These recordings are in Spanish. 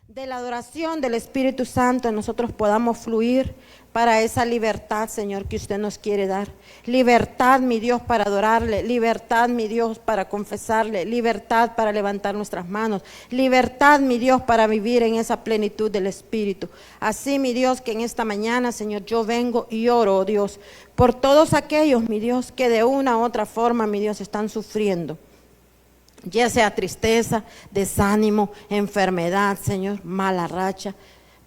de la adoración del Espíritu Santo, nosotros podamos fluir para esa libertad, Señor, que usted nos quiere dar. Libertad, mi Dios, para adorarle. Libertad, mi Dios, para confesarle. Libertad para levantar nuestras manos. Libertad, mi Dios, para vivir en esa plenitud del Espíritu. Así, mi Dios, que en esta mañana, Señor, yo vengo y oro, oh Dios, por todos aquellos, mi Dios, que de una u otra forma, mi Dios, están sufriendo. Ya sea tristeza, desánimo, enfermedad, Señor, mala racha.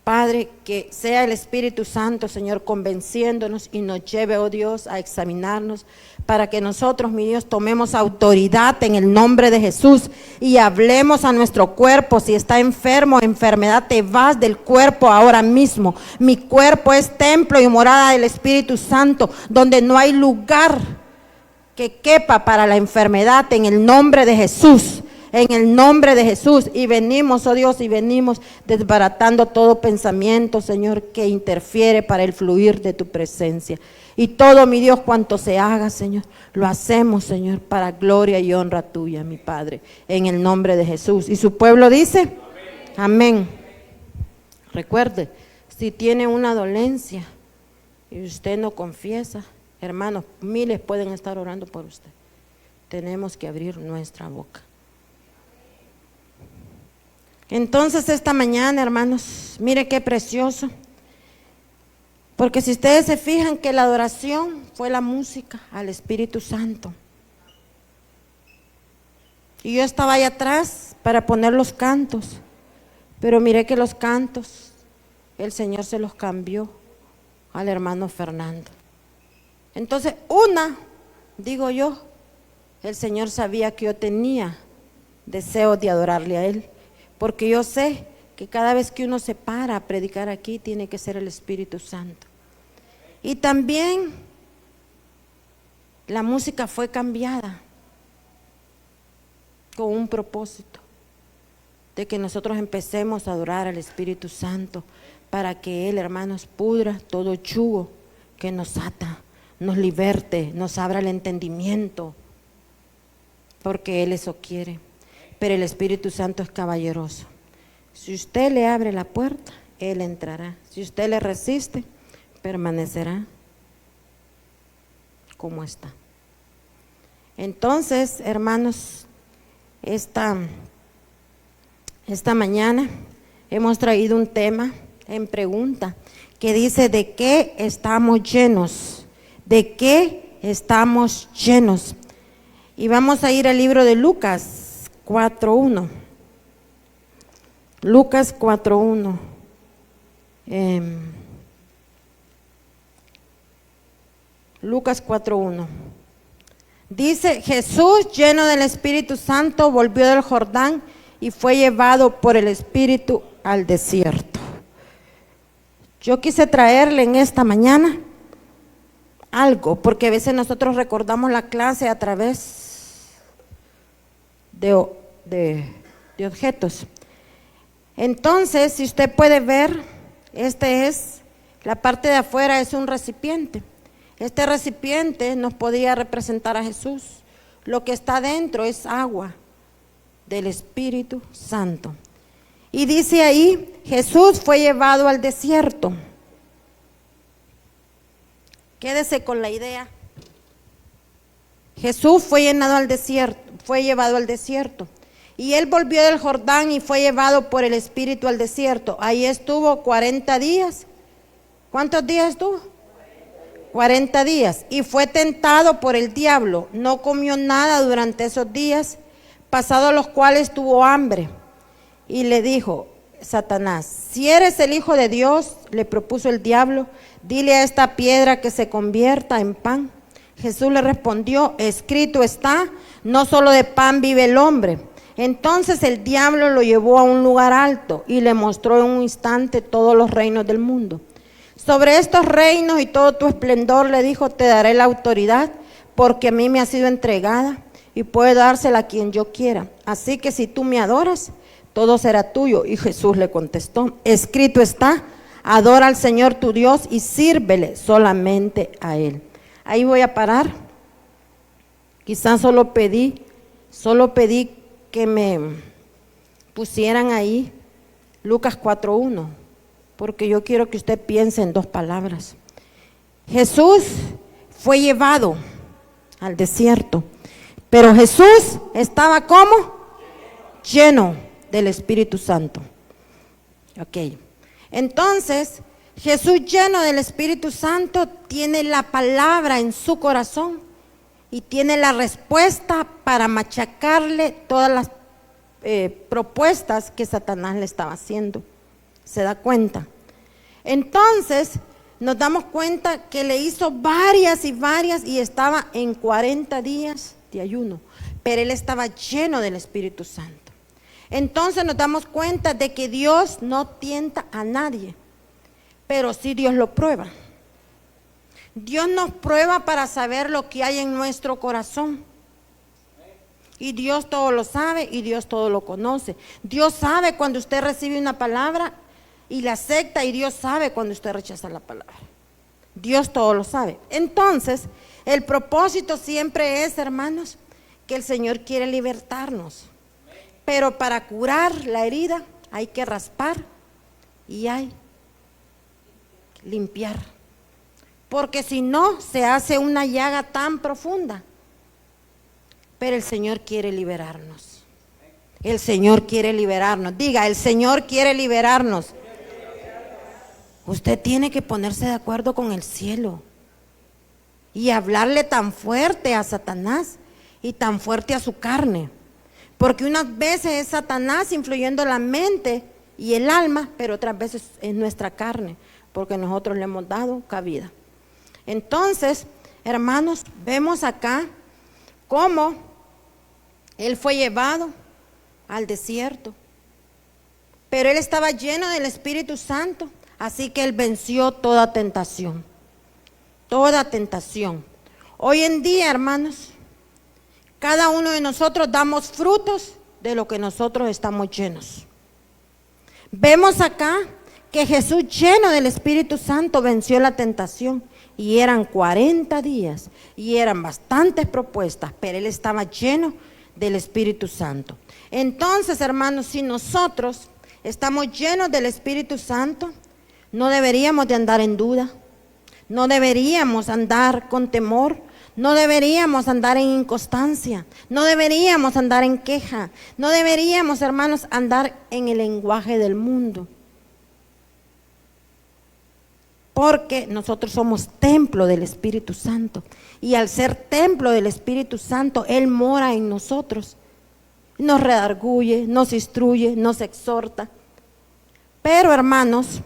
Padre, que sea el Espíritu Santo, Señor, convenciéndonos y nos lleve, oh Dios, a examinarnos para que nosotros, mi Dios, tomemos autoridad en el nombre de Jesús y hablemos a nuestro cuerpo. Si está enfermo, enfermedad, te vas del cuerpo ahora mismo. Mi cuerpo es templo y morada del Espíritu Santo, donde no hay lugar que quepa para la enfermedad, en el nombre de Jesús, en el nombre de Jesús. Y venimos, oh Dios, y venimos desbaratando todo pensamiento, Señor, que interfiere para el fluir de tu presencia. Y todo, mi Dios, cuanto se haga, Señor, lo hacemos, Señor, para gloria y honra tuya, mi Padre, en el nombre de Jesús. Y su pueblo dice, amén. Recuerde, si tiene una dolencia y usted no confiesa, hermanos, miles pueden estar orando por usted. Tenemos que abrir nuestra boca. Entonces esta mañana, hermanos, mire qué precioso. Porque si ustedes se fijan que la adoración fue la música al Espíritu Santo. Y yo estaba ahí atrás para poner los cantos. Pero mire que los cantos, el Señor se los cambió al hermano Fernando. Entonces, digo yo, el Señor sabía que yo tenía deseo de adorarle a Él, porque yo sé que cada vez que uno se para a predicar aquí, tiene que ser el Espíritu Santo. Y también la música fue cambiada con un propósito, de que nosotros empecemos a adorar al Espíritu Santo, para que Él, hermanos, pudra todo yugo que nos ata, nos liberte, nos abra el entendimiento, porque Él eso quiere. Pero el Espíritu Santo es caballeroso. Si usted le abre la puerta, Él entrará. Si usted le resiste, permanecerá como está. Entonces, hermanos, esta mañana hemos traído un tema en pregunta que dice: ¿de qué estamos llenos? ¿De qué estamos llenos? Y vamos a ir al libro de Lucas 4:1. Lucas 4:1. Lucas 4:1. Dice: Jesús, lleno del Espíritu Santo, volvió del Jordán y fue llevado por el Espíritu al desierto. Yo quise traerle en esta mañana algo, porque a veces nosotros recordamos la clase a través de objetos. Entonces, si usted puede ver, la parte de afuera es un recipiente. Este recipiente nos podía representar a Jesús. Lo que está dentro es agua del Espíritu Santo. Y dice ahí: Jesús fue llevado al desierto. Quédese con la idea. Jesús fue llevado al desierto. Y Él volvió del Jordán y fue llevado por el Espíritu al desierto. Ahí estuvo 40 días. ¿Cuántos días estuvo? 40 días. Y fue tentado por el diablo. No comió nada durante esos días, pasados los cuales tuvo hambre. Y le dijo Satanás: si eres el Hijo de Dios, le propuso el diablo, dile a esta piedra que se convierta en pan. Jesús le respondió: escrito está, no solo de pan vive el hombre. Entonces el diablo lo llevó a un lugar alto y le mostró en un instante todos los reinos del mundo. Sobre estos reinos y todo tu esplendor, le dijo, te daré la autoridad, porque a mí me ha sido entregada y puedo dársela a quien yo quiera. Así que si tú me adoras, todo será tuyo. Y Jesús le contestó: escrito está, adora al Señor tu Dios y sírvele solamente a Él. Ahí voy a parar. Quizás solo pedí que me pusieran ahí Lucas 4:1, porque yo quiero que usted piense en 2 palabras. Jesús fue llevado al desierto, pero Jesús estaba ¿cómo? Lleno del Espíritu Santo. Ok, entonces Jesús lleno del Espíritu Santo tiene la palabra en su corazón y tiene la respuesta para machacarle todas las propuestas que Satanás le estaba haciendo. ¿Se da cuenta? Entonces nos damos cuenta que le hizo varias y estaba en 40 días de ayuno, pero él estaba lleno del Espíritu Santo. Entonces nos damos cuenta de que Dios no tienta a nadie, pero sí Dios lo prueba. Dios nos prueba para saber lo que hay en nuestro corazón. Y Dios todo lo sabe y Dios todo lo conoce. Dios sabe cuando usted recibe una palabra y la acepta, y Dios sabe cuando usted rechaza la palabra. Dios todo lo sabe. Entonces, el propósito siempre es, hermanos, que el Señor quiere libertarnos. Pero para curar la herida hay que raspar y hay que limpiar. Porque si no, se hace una llaga tan profunda. Pero el Señor quiere liberarnos. El Señor quiere liberarnos. Diga, el Señor quiere liberarnos. Usted tiene que ponerse de acuerdo con el cielo y hablarle tan fuerte a Satanás y tan fuerte a su carne. Porque unas veces es Satanás influyendo la mente y el alma, pero otras veces es nuestra carne, porque nosotros le hemos dado cabida. Entonces, hermanos, vemos acá cómo él fue llevado al desierto, pero él estaba lleno del Espíritu Santo, así que él venció toda tentación. Toda tentación. Hoy en día, hermanos, cada uno de nosotros damos frutos de lo que nosotros estamos llenos. Vemos acá que Jesús, lleno del Espíritu Santo, venció la tentación. Y eran 40 días y eran bastantes propuestas, pero él estaba lleno del Espíritu Santo. Entonces, hermanos, si nosotros estamos llenos del Espíritu Santo, no deberíamos de andar en duda, no deberíamos andar con temor, no deberíamos andar en inconstancia, no deberíamos andar en queja, no deberíamos, hermanos, andar en el lenguaje del mundo. Porque nosotros somos templo del Espíritu Santo. Y al ser templo del Espíritu Santo, Él mora en nosotros. Nos redarguye, nos instruye, nos exhorta. Pero, hermanos,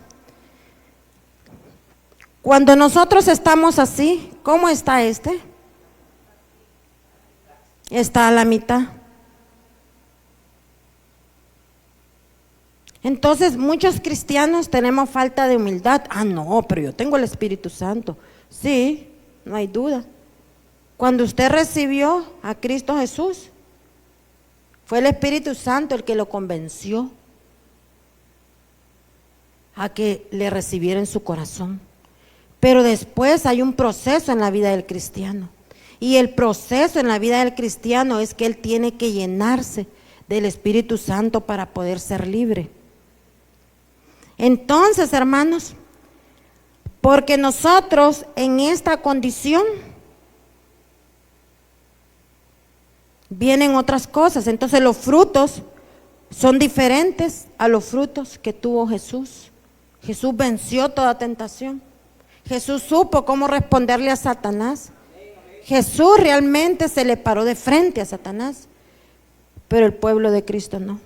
cuando nosotros estamos así, ¿cómo está este? Está a la mitad. Entonces, muchos cristianos tenemos falta de humildad. Ah, no, pero yo tengo el Espíritu Santo. Sí, no hay duda. Cuando usted recibió a Cristo Jesús, fue el Espíritu Santo el que lo convenció a que le recibiera en su corazón. Pero después hay un proceso en la vida del cristiano. Y el proceso en la vida del cristiano es que él tiene que llenarse del Espíritu Santo para poder ser libre. Entonces, hermanos, porque nosotros en esta condición vienen otras cosas. Entonces los frutos son diferentes a los frutos que tuvo Jesús. Jesús venció toda tentación. Jesús supo cómo responderle a Satanás. Jesús realmente se le paró de frente a Satanás, pero el pueblo de Cristo no.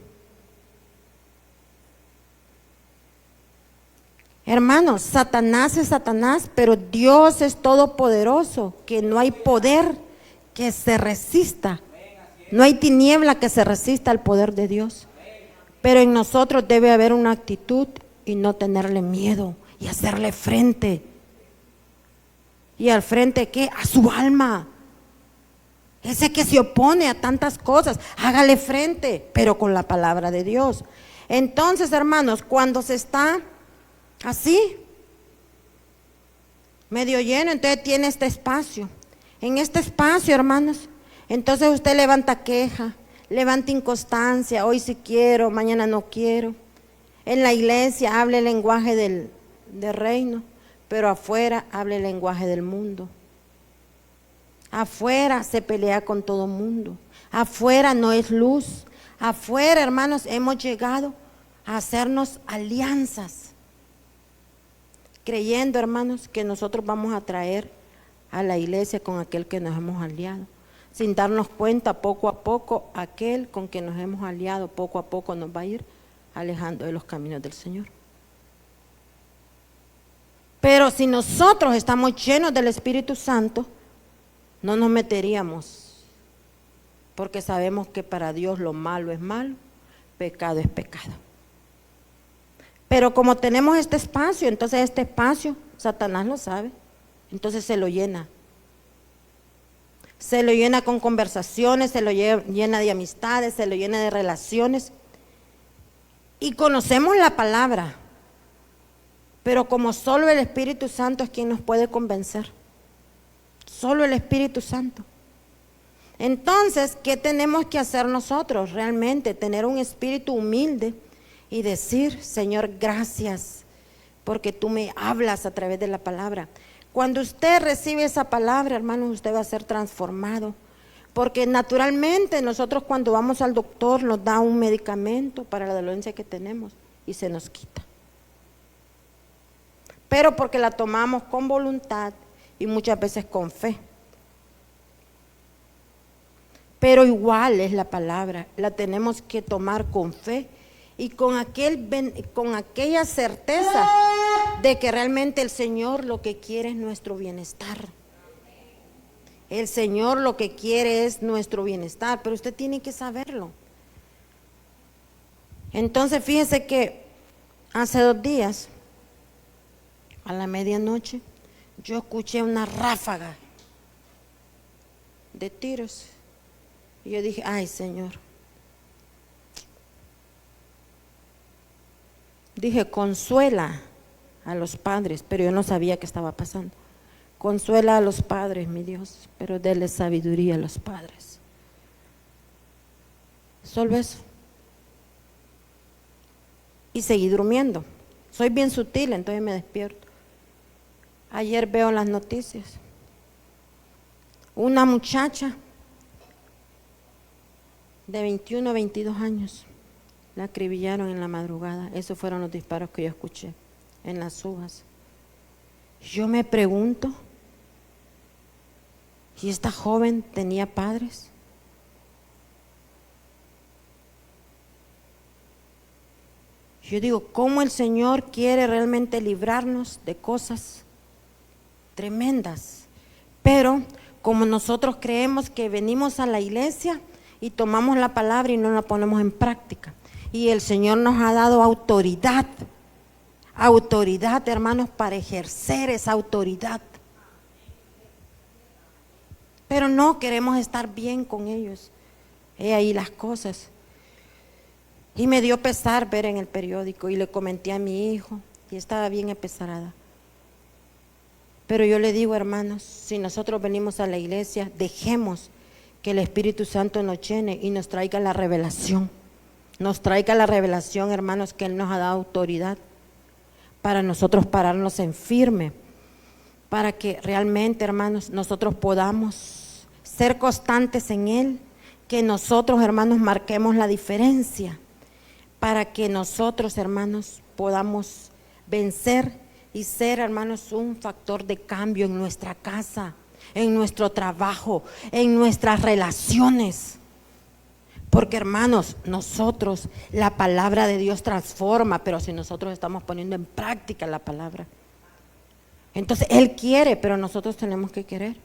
Hermanos, Satanás es Satanás, pero Dios es todopoderoso, que no hay poder que se resista, no hay tiniebla que se resista al poder de Dios. Pero en nosotros debe haber una actitud y no tenerle miedo y hacerle frente. ¿Y al frente qué? A su alma. Ese que se opone a tantas cosas, hágale frente, pero con la palabra de Dios. Entonces, hermanos, cuando se está así, medio lleno, entonces tiene este espacio. En este espacio, hermanos, entonces usted levanta queja, levanta inconstancia, hoy sí quiero, mañana no quiero. En la iglesia habla el lenguaje del reino, pero afuera habla el lenguaje del mundo. Afuera se pelea con todo mundo. Afuera no es luz. Afuera, hermanos, hemos llegado a hacernos alianzas, creyendo, hermanos, que nosotros vamos a traer a la iglesia con aquel que nos hemos aliado. Sin darnos cuenta, poco a poco, aquel con que nos hemos aliado, poco a poco nos va a ir alejando de los caminos del Señor. Pero si nosotros estamos llenos del Espíritu Santo, no nos meteríamos, porque sabemos que para Dios lo malo es malo, pecado es pecado. Pero como tenemos este espacio, entonces este espacio, Satanás lo sabe, entonces se lo llena. Se lo llena con conversaciones, se lo llena de amistades, se lo llena de relaciones. Y conocemos la palabra, pero como solo el Espíritu Santo es quien nos puede convencer. Solo el Espíritu Santo. Entonces, ¿qué tenemos que hacer nosotros? Realmente tener un espíritu humilde y decir, Señor, gracias, porque tú me hablas a través de la palabra. Cuando usted recibe esa palabra, hermanos, usted va a ser transformado. Porque naturalmente nosotros cuando vamos al doctor nos da un medicamento para la dolencia que tenemos y se nos quita. Pero porque la tomamos con voluntad y muchas veces con fe. Pero igual es la palabra, la tenemos que tomar con fe y con aquella certeza de que realmente el Señor lo que quiere es nuestro bienestar. El Señor lo que quiere es nuestro bienestar, pero usted tiene que saberlo. Entonces fíjese que hace 2 días, a la medianoche, yo escuché una ráfaga de tiros. Y yo dije, ay Señor. Dije, consuela a los padres, pero yo no sabía qué estaba pasando. Consuela a los padres, mi Dios, pero déle sabiduría a los padres. Solo eso. Y seguí durmiendo. Soy bien sutil, entonces me despierto. Ayer veo las noticias. Una muchacha de 21 a 22 años la acribillaron en la madrugada. Esos fueron los disparos que yo escuché en las uvas. Yo me pregunto, ¿y esta joven tenía padres? Yo digo, ¿cómo el Señor quiere realmente librarnos de cosas tremendas? Pero como nosotros creemos que venimos a la iglesia y tomamos la palabra y no la ponemos en práctica. Y el Señor nos ha dado autoridad, hermanos, para ejercer esa autoridad. Pero no queremos estar bien con ellos. He ahí las cosas. Y me dio pesar ver en el periódico y le comenté a mi hijo y estaba bien apesarada. Pero yo le digo, hermanos, si nosotros venimos a la iglesia, dejemos que el Espíritu Santo nos llene y nos traiga la revelación. Nos traiga la revelación, hermanos, que Él nos ha dado autoridad para nosotros pararnos en firme, para que realmente, hermanos, nosotros podamos ser constantes en Él, que nosotros, hermanos, marquemos la diferencia, para que nosotros, hermanos, podamos vencer y ser, hermanos, un factor de cambio en nuestra casa, en nuestro trabajo, en nuestras relaciones. Porque, hermanos, nosotros, la palabra de Dios transforma, pero si nosotros estamos poniendo en práctica la palabra, entonces Él quiere, pero nosotros tenemos que querer.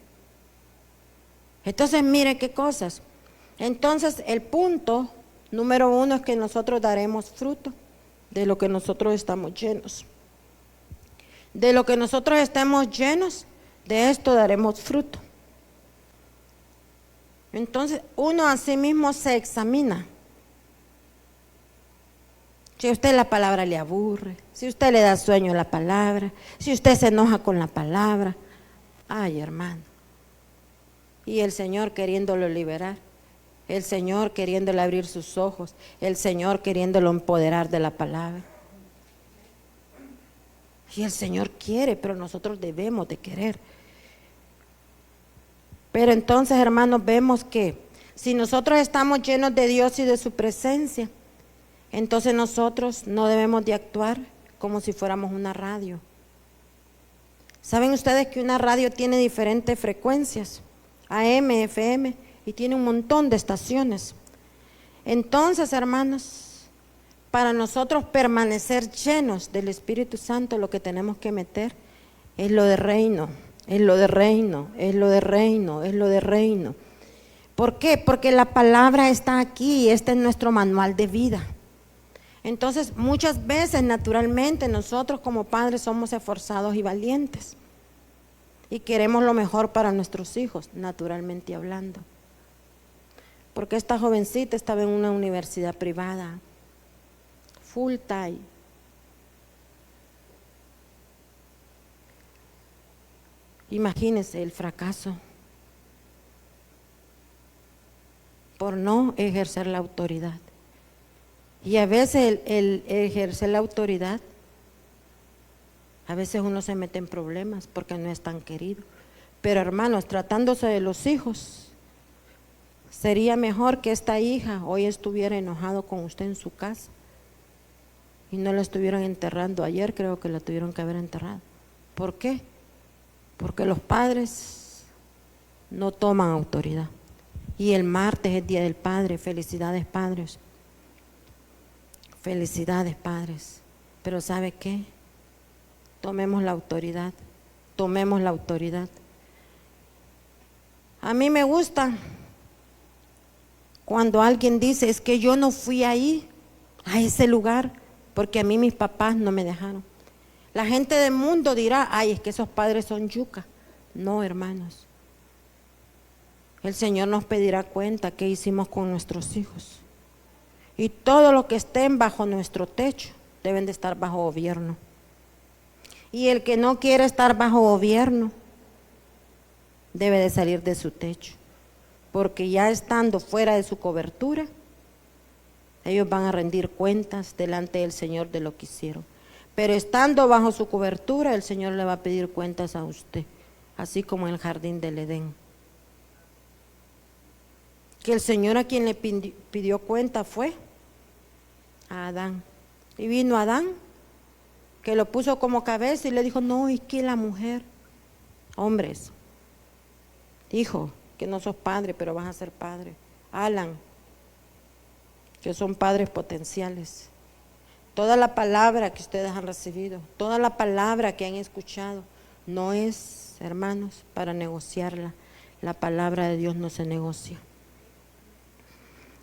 Entonces, mire qué cosas. Entonces, el punto número 1 es que nosotros daremos fruto de lo que nosotros estamos llenos. De lo que nosotros estemos llenos, de esto daremos fruto. Entonces, uno a sí mismo se examina. Si a usted la palabra le aburre, si usted le da sueño a la palabra, si usted se enoja con la palabra, ay, hermano. Y el Señor queriéndolo liberar, el Señor queriéndole abrir sus ojos, el Señor queriéndolo empoderar de la palabra. Y el Señor quiere, pero nosotros debemos de querer. Pero entonces, hermanos, vemos que si nosotros estamos llenos de Dios y de su presencia, entonces nosotros no debemos de actuar como si fuéramos una radio. ¿Saben ustedes que una radio tiene diferentes frecuencias? AM, FM, y tiene un montón de estaciones. Entonces, hermanos, para nosotros permanecer llenos del Espíritu Santo, lo que tenemos que meter es lo de reino, es lo de reino, es lo de reino, es lo de reino. ¿Por qué? Porque la palabra está aquí y este es nuestro manual de vida. Entonces, muchas veces, naturalmente, nosotros como padres somos esforzados y valientes. Y queremos lo mejor para nuestros hijos, naturalmente hablando. Porque esta jovencita estaba en una universidad privada, full time. Imagínense el fracaso por no ejercer la autoridad. Y a veces el ejercer la autoridad, a veces uno se mete en problemas porque no es tan querido. Pero hermanos, tratándose de los hijos, sería mejor que esta hija hoy estuviera enojado con usted en su casa y no la estuvieran enterrando. Ayer creo que la tuvieron que haber enterrado. ¿Por qué? Porque los padres no toman autoridad. Y el martes es Día del Padre. Felicidades, padres. Felicidades, padres. Pero ¿sabe qué? Tomemos la autoridad. Tomemos la autoridad. A mí me gusta cuando alguien dice, es que yo no fui ahí, a ese lugar, porque a mí mis papás no me dejaron. La gente del mundo dirá, ay, es que esos padres son yuca. No, hermanos. El Señor nos pedirá cuenta qué hicimos con nuestros hijos. Y todo lo que estén bajo nuestro techo deben de estar bajo gobierno. Y el que no quiere estar bajo gobierno debe de salir de su techo. Porque ya estando fuera de su cobertura, ellos van a rendir cuentas delante del Señor de lo que hicieron. Pero estando bajo su cobertura, el Señor le va a pedir cuentas a usted, así como en el jardín del Edén. Que el Señor a quien le pidió cuenta fue a Adán. Y vino Adán, que lo puso como cabeza y le dijo, no, ¿y qué la mujer? Hombres, hijo, que no sos padre, pero vas a ser padre. Alan, que son padres potenciales. Toda la palabra que ustedes han recibido, toda la palabra que han escuchado, no es, hermanos, para negociarla. La palabra de Dios no se negocia.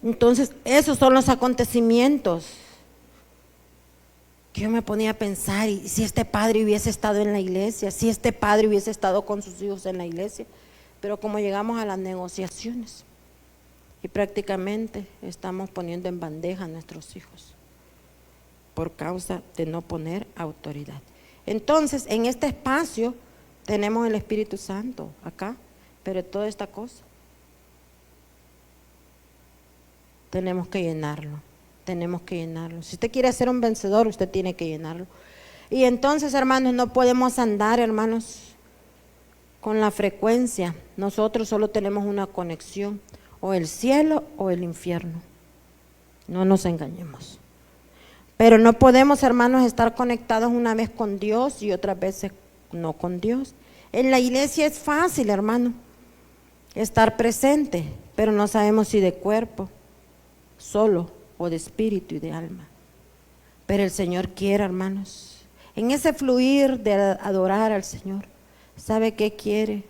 Entonces, esos son los acontecimientos que yo me ponía a pensar, y si este padre hubiese estado en la iglesia, si este padre hubiese estado con sus hijos en la iglesia, pero como llegamos a las negociaciones y prácticamente estamos poniendo en bandeja a nuestros hijos por causa de no poner autoridad. Entonces, en este espacio tenemos el Espíritu Santo acá, pero toda esta cosa tenemos que llenarlo, tenemos que llenarlo. Si usted quiere ser un vencedor, usted tiene que llenarlo. Y entonces, hermanos, no podemos andar, hermanos, con la frecuencia. Nosotros solo tenemos una conexión, o el cielo o el infierno. No nos engañemos. Pero no podemos, hermanos, estar conectados una vez con Dios y otras veces no con Dios. En la iglesia es fácil, hermano, estar presente, pero no sabemos si de cuerpo solo o de espíritu y de alma. Pero el Señor quiere, hermanos, en ese fluir de adorar al Señor, ¿sabe qué quiere?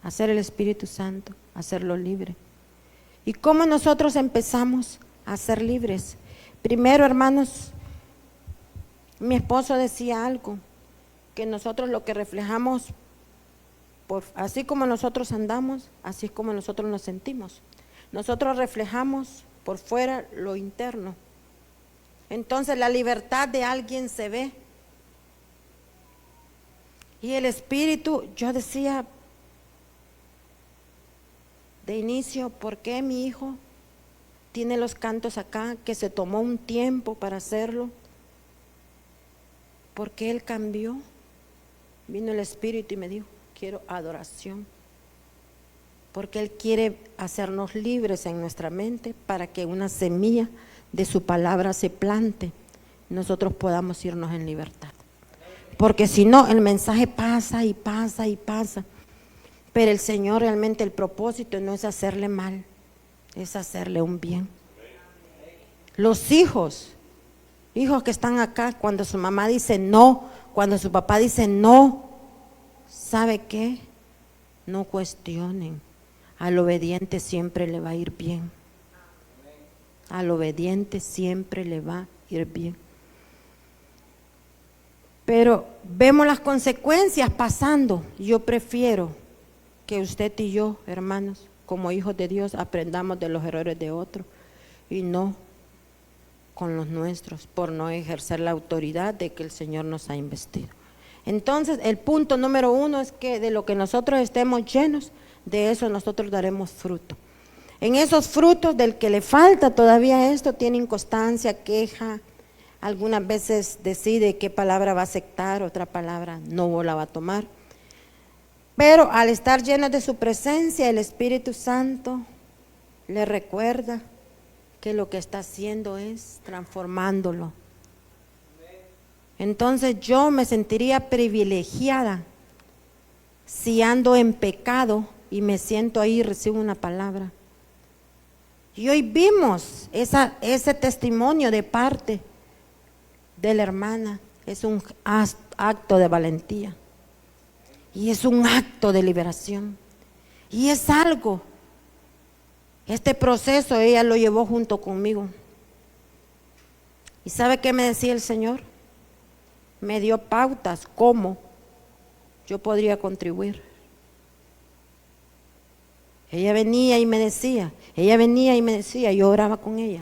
Hacer el Espíritu Santo, hacerlo libre. ¿Y cómo nosotros empezamos a ser libres? Primero, hermanos, mi esposo decía algo, que nosotros lo que reflejamos, así como nosotros andamos, así es como nosotros nos sentimos. Nosotros reflejamos por fuera lo interno. Entonces la libertad de alguien se ve. Y el espíritu, yo decía de inicio, ¿por qué mi hijo tiene los cantos acá, que se tomó un tiempo para hacerlo? ¿Por qué él cambió? vino el Espíritu y me dijo, quiero adoración. Porque Él quiere hacernos libres en nuestra mente para que una semilla de su palabra se plante, nosotros podamos irnos en libertad. Porque si no, el mensaje pasa y pasa y pasa. Pero el Señor realmente, el propósito no es hacerle mal, es hacerle un bien. Los hijos que están acá, cuando su mamá dice no, cuando su papá dice no, ¿sabe qué? No cuestionen. Al obediente siempre le va a ir bien. Al obediente siempre le va a ir bien. Pero vemos las consecuencias pasando. Yo prefiero que usted y yo, hermanos, como hijos de Dios, aprendamos de los errores de otros y no con los nuestros, por no ejercer la autoridad de que el Señor nos ha investido. Entonces, el punto número 1 es que de lo que nosotros estemos llenos, de eso nosotros daremos fruto. En esos frutos del que le falta todavía esto, tiene inconstancia, queja, algunas veces decide qué palabra va a aceptar, otra palabra no la va a tomar. Pero al estar llenos de su presencia, el Espíritu Santo le recuerda que lo que está haciendo es transformándolo. Entonces yo me sentiría privilegiada si ando en pecado y me siento ahí y recibo una palabra. Y hoy vimos ese testimonio de parte de la hermana. Es un acto de valentía y es un acto de liberación y es algo. Este proceso ella lo llevó junto conmigo. ¿Y sabe qué me decía el Señor? Me dio pautas cómo yo podría contribuir. Ella venía y me decía, yo oraba con ella,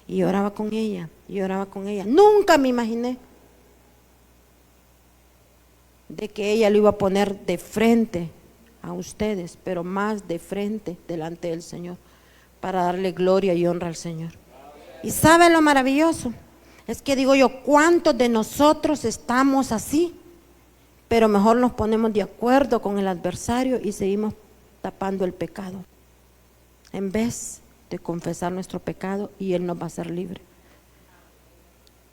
y oraba con ella, y oraba con ella. Nunca me imaginé de que ella lo iba a poner de frente a ustedes, pero más de frente delante del Señor, para darle gloria y honra al Señor. Y ¿sabe lo maravilloso? Es que digo yo, ¿cuántos de nosotros estamos así? Pero mejor nos ponemos de acuerdo con el adversario y seguimos tapando el pecado, en vez de confesar nuestro pecado y Él nos va a hacer libre.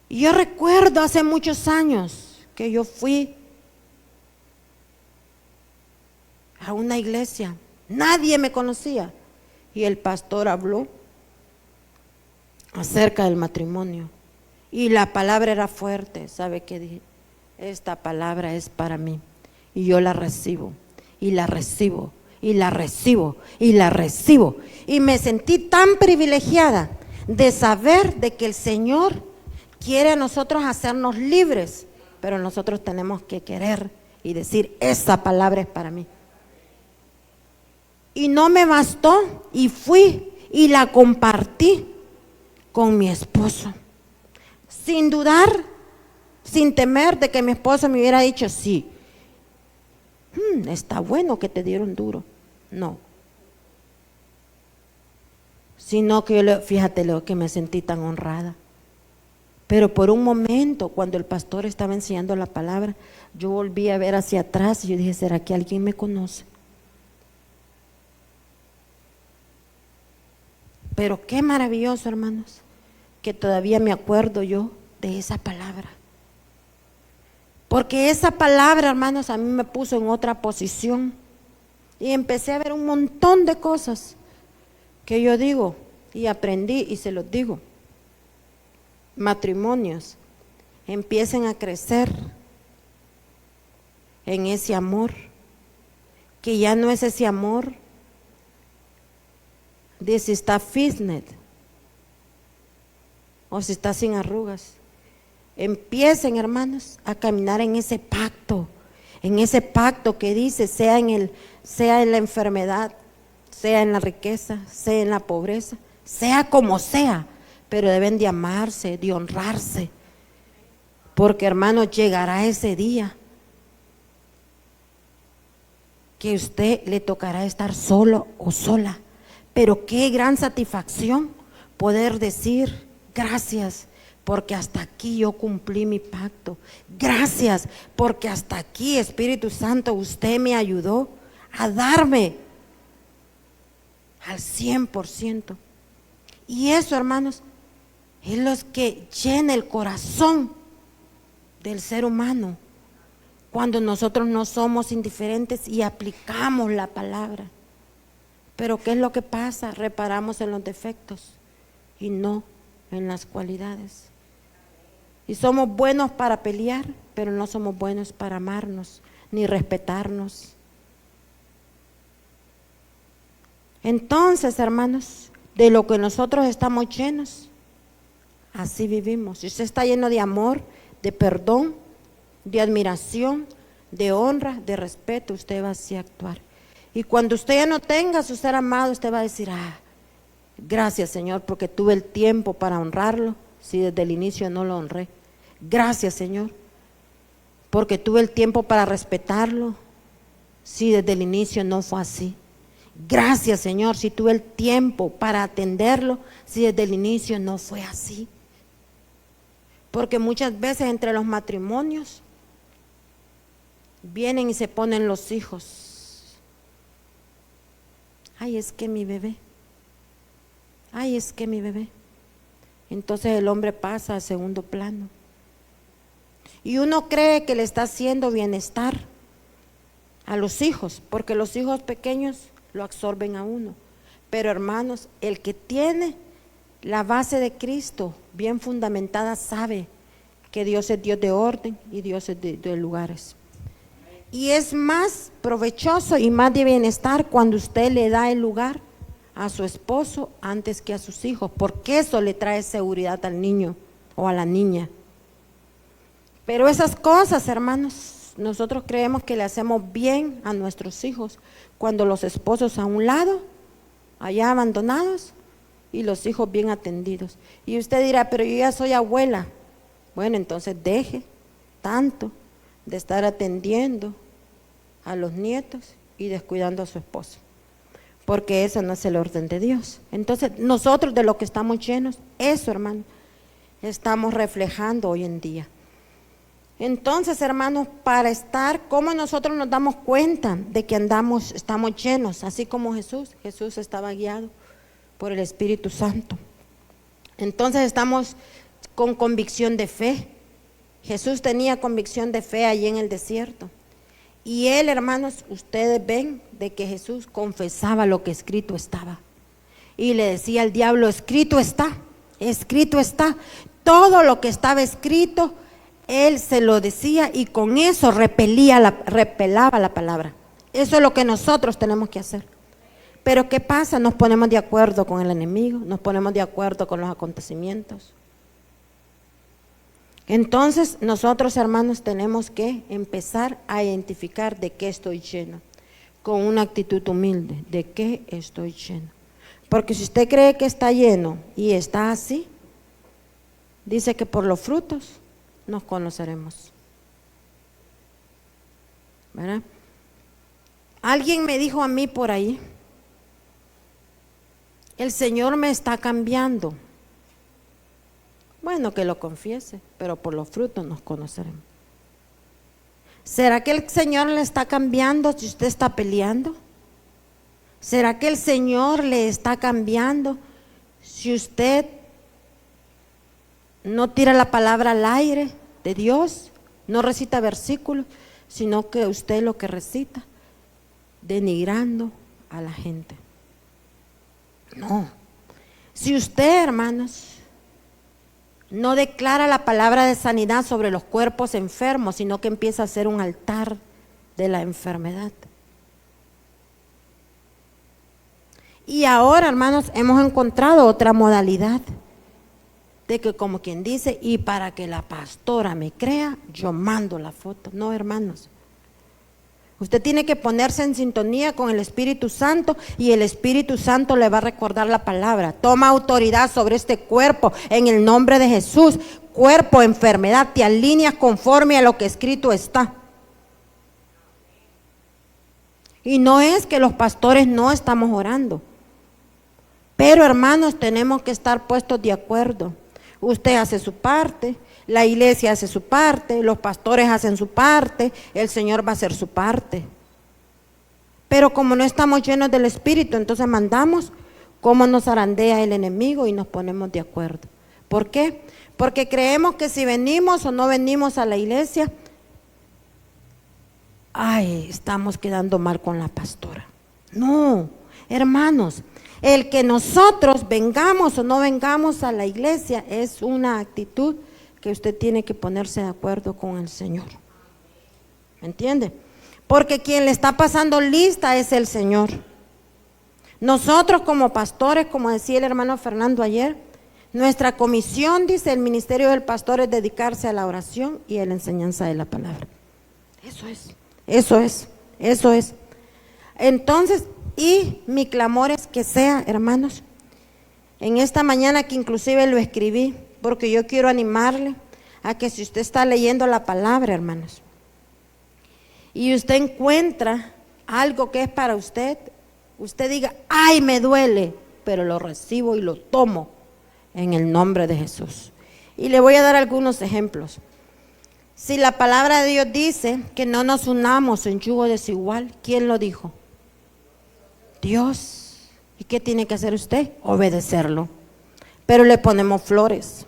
Y yo recuerdo hace muchos años que yo fui a una iglesia, nadie me conocía, y el pastor habló acerca del matrimonio y la palabra era fuerte. ¿Sabe qué dije? Esta palabra es para mí y yo la recibo y la recibo y la recibo y la recibo, y me sentí tan privilegiada de saber de que el Señor quiere a nosotros hacernos libres, pero nosotros tenemos que querer y decir, esa palabra es para mí. Y no me bastó, y fui y la compartí con mi esposo, sin dudar, sin temer de que mi esposo me hubiera dicho, sí, está bueno que te dieron duro. No, sino que fíjate lo que me sentí tan honrada. Pero por un momento, cuando el pastor estaba enseñando la palabra, yo volví a ver hacia atrás y yo dije, ¿será que alguien me conoce? Pero qué maravilloso, hermanos, que todavía me acuerdo yo de esa palabra. Porque esa palabra, hermanos, a mí me puso en otra posición. Y empecé a ver un montón de cosas que yo digo y aprendí y se los digo. Matrimonios empiecen a crecer en ese amor, que ya no es ese amor de si está fitness o si está sin arrugas. Empiecen, hermanos, a caminar en ese pacto que dice, sea en la enfermedad, sea en la riqueza, sea en la pobreza, sea como sea, pero deben de amarse, de honrarse, porque, hermanos, llegará ese día que usted le tocará estar solo o sola, pero qué gran satisfacción poder decir, gracias, porque hasta aquí yo cumplí mi pacto. Gracias, porque hasta aquí, Espíritu Santo, usted me ayudó a darme al 100%. Y eso, hermanos, es lo que llena el corazón del ser humano, cuando nosotros no somos indiferentes y aplicamos la palabra. Pero ¿qué es lo que pasa? Reparamos en los defectos y no en las cualidades. Y somos buenos para pelear, pero no somos buenos para amarnos ni respetarnos. Entonces, hermanos, de lo que nosotros estamos llenos, así vivimos. Si usted está lleno de amor, de perdón, de admiración, de honra, de respeto, usted va así a actuar. Y cuando usted ya no tenga su ser amado, usted va a decir, gracias, Señor, porque tuve el tiempo para honrarlo, si desde el inicio no lo honré. Gracias, Señor, porque tuve el tiempo para respetarlo, si desde el inicio no fue así. Gracias, Señor, si tuve el tiempo para atenderlo, si desde el inicio no fue así. Porque muchas veces entre los matrimonios vienen y se ponen los hijos. Ay, es que mi bebé. Ay, es que mi bebé. Entonces el hombre pasa a segundo plano. Y uno cree que le está haciendo bienestar a los hijos, porque los hijos pequeños lo absorben a uno. Pero hermanos, el que tiene la base de Cristo bien fundamentada sabe que Dios es Dios de orden y Dios es de lugares. Y es más provechoso y más de bienestar cuando usted le da el lugar a su esposo antes que a sus hijos, porque eso le trae seguridad al niño o a la niña. Pero esas cosas, hermanos, nosotros creemos que le hacemos bien a nuestros hijos cuando los esposos a un lado, allá abandonados, y los hijos bien atendidos. Y usted dirá, pero yo ya soy abuela. Bueno, entonces deje tanto de estar atendiendo a los nietos y descuidando a su esposo, porque eso no es el orden de Dios. Entonces nosotros de lo que estamos llenos, eso, hermano, estamos reflejando hoy en día. Entonces, hermanos, para estar, ¿cómo nosotros nos damos cuenta de que estamos llenos? Así como Jesús estaba guiado por el Espíritu Santo. Entonces estamos con convicción de fe. Jesús tenía convicción de fe allí en el desierto. Y él, hermanos, ustedes ven de que Jesús confesaba lo que escrito estaba. Y le decía al diablo, escrito está, escrito está. Todo lo que estaba escrito, él se lo decía y con eso repelaba la palabra. Eso es lo que nosotros tenemos que hacer. Pero ¿qué pasa? Nos ponemos de acuerdo con el enemigo, nos ponemos de acuerdo con los acontecimientos. Entonces nosotros, hermanos, tenemos que empezar a identificar de qué estoy lleno, con una actitud humilde, de qué estoy lleno. Porque si usted cree que está lleno y está así, dice que por los frutos nos conoceremos, ¿verdad? Alguien me dijo a mí por ahí, el Señor me está cambiando. Bueno, que lo confiese, pero por los frutos nos conoceremos. ¿Será que el Señor le está cambiando si usted está peleando? ¿Será que el Señor le está cambiando si usted no tira la palabra al aire de Dios, no recita versículos, sino que usted lo que recita, denigrando a la gente? No. Si usted, hermanos, no declara la palabra de sanidad sobre los cuerpos enfermos, sino que empieza a ser un altar de la enfermedad. Y ahora, hermanos, hemos encontrado otra modalidad de que, como quien dice, y para que la pastora me crea, yo mando la foto. No, hermanos. Usted tiene que ponerse en sintonía con el Espíritu Santo y el Espíritu Santo le va a recordar la palabra. Toma autoridad sobre este cuerpo en el nombre de Jesús. Cuerpo, enfermedad, te alineas conforme a lo que escrito está. Y no es que los pastores no estamos orando, pero hermanos, tenemos que estar puestos de acuerdo. usted hace su parte, la iglesia hace su parte, los pastores hacen su parte, el Señor va a hacer su parte. Pero como no estamos llenos del Espíritu, entonces mandamos cómo nos zarandea el enemigo y nos ponemos de acuerdo. ¿Por qué? Porque creemos que si venimos o no venimos a la iglesia, estamos quedando mal con la pastora. No, hermanos, el que nosotros vengamos o no vengamos a la iglesia es una actitud que usted tiene que ponerse de acuerdo con el Señor. ¿Me entiende? Porque quien le está pasando lista es el Señor. Nosotros como pastores, como decía el hermano Fernando ayer, nuestra comisión, dice el ministerio del pastor, es dedicarse a la oración y a la enseñanza de la palabra. Eso es. Entonces, y mi clamor es que sea, hermanos, en esta mañana que inclusive lo escribí, porque yo quiero animarle a que si usted está leyendo la palabra, hermanos, y usted encuentra algo que es para usted, usted diga, ay, me duele, pero lo recibo y lo tomo en el nombre de Jesús. Y le voy a dar algunos ejemplos. Si la palabra de Dios dice que no nos unamos en yugo desigual, ¿quién lo dijo? Dios. ¿Y qué tiene que hacer usted? Obedecerlo. Pero le ponemos flores.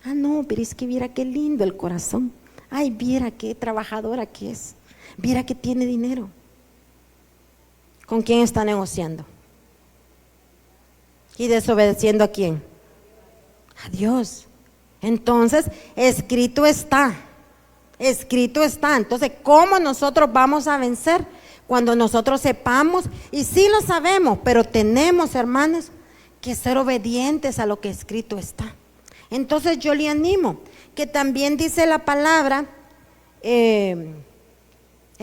No, pero es que viera qué lindo el corazón. Ay, viera qué trabajadora que es. Viera que tiene dinero. ¿Con quién está negociando? ¿Y desobedeciendo a quién? A Dios. Entonces, escrito está. Entonces, ¿cómo nosotros vamos a vencer? Cuando nosotros sepamos, y sí lo sabemos, pero tenemos, hermanos, que ser obedientes a lo que escrito está. Entonces yo le animo, que también dice la palabra, el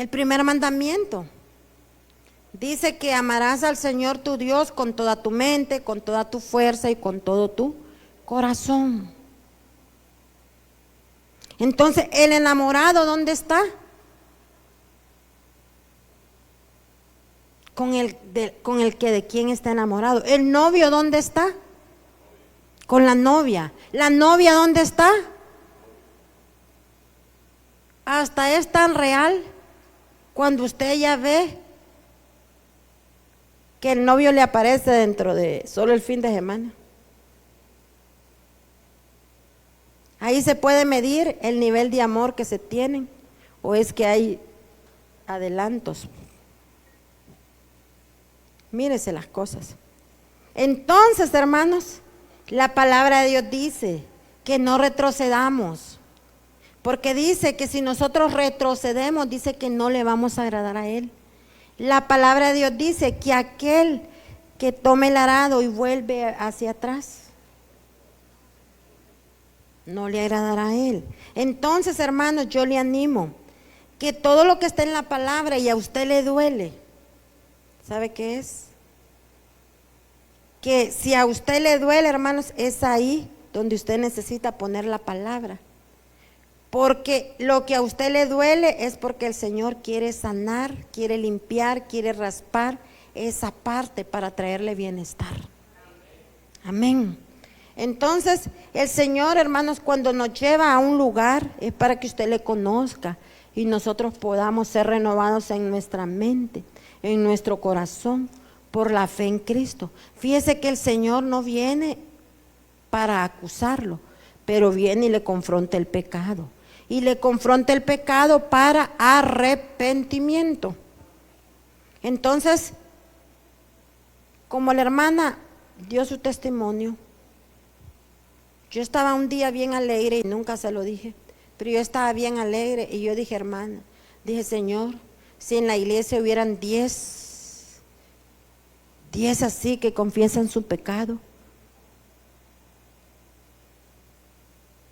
primer mandamiento, dice que amarás al Señor tu Dios con toda tu mente, con toda tu fuerza y con todo tu corazón. Entonces, el enamorado, ¿dónde está? Con el que de quién está enamorado. El novio, ¿dónde está? Con la novia. La novia, ¿dónde está? Hasta es tan real cuando usted ya ve que el novio le aparece dentro de solo el fin de semana. Ahí se puede medir el nivel de amor que se tienen, o es que hay adelantos. Mírese las cosas. Entonces, hermanos, la palabra de Dios dice que no retrocedamos, porque dice que si nosotros retrocedemos, dice que no le vamos a agradar a Él. La palabra de Dios dice que aquel que tome el arado y vuelve hacia atrás, no le agradará a Él. Entonces, hermanos, yo le animo que todo lo que está en la palabra y a usted le duele, ¿sabe qué es? Que si a usted le duele, hermanos, es ahí donde usted necesita poner la palabra. Porque lo que a usted le duele es porque el Señor quiere sanar, quiere limpiar, quiere raspar esa parte para traerle bienestar. Amén. Entonces, el Señor, hermanos, cuando nos lleva a un lugar es para que usted le conozca y nosotros podamos ser renovados en nuestra mente, en nuestro corazón, por la fe en Cristo. Fíjese que el Señor no viene para acusarlo, pero viene y le confronta el pecado. Y le confronta el pecado para arrepentimiento. Entonces, como la hermana dio su testimonio, yo estaba un día bien alegre y nunca se lo dije, pero yo estaba bien alegre y yo dije, hermana, dije, Señor, si en la iglesia hubieran 10 así que confiesan su pecado.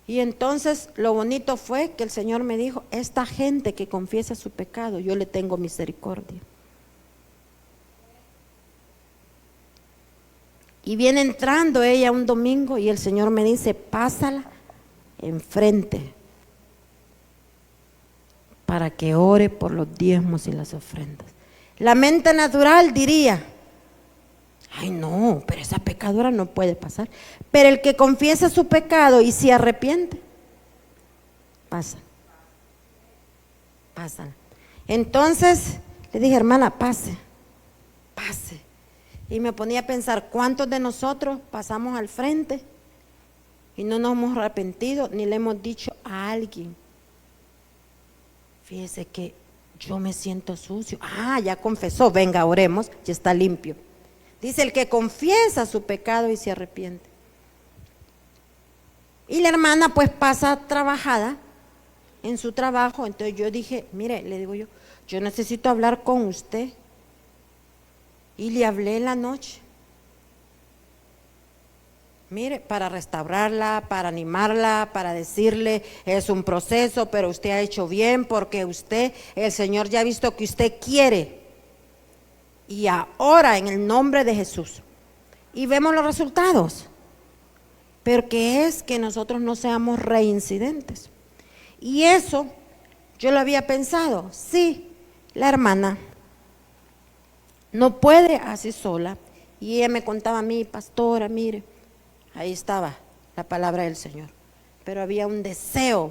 Y entonces lo bonito fue que el Señor me dijo, esta gente que confiesa su pecado, yo le tengo misericordia. Y viene entrando ella un domingo y el Señor me dice, pásala enfrente para que ore por los diezmos y las ofrendas. La mente natural diría, Ay, no, pero esa pecadora no puede pasar. Pero el que confiesa su pecado y se arrepiente, pasa. Pasa. Entonces le dije, hermana, pase. Y me ponía a pensar, ¿cuántos de nosotros pasamos al frente y no nos hemos arrepentido ni le hemos dicho a alguien? Fíjese que yo me siento sucio. Ah, ya confesó, venga, oremos, ya está limpio. Dice, el que confiesa su pecado y se arrepiente. Y la hermana pues pasa trabajada en su trabajo. Entonces yo dije, mire, le digo yo necesito hablar con usted. Y le hablé en la noche. Mire, para restaurarla, para animarla, para decirle, es un proceso, pero usted ha hecho bien porque usted, el Señor ya ha visto que usted quiere. Y ahora en el nombre de Jesús. Y vemos los resultados. Pero que es que nosotros no seamos reincidentes. Y eso yo lo había pensado. Sí, la hermana no puede así sola. Y ella me contaba a mí, pastora, mire, ahí estaba la palabra del Señor. Pero había un deseo,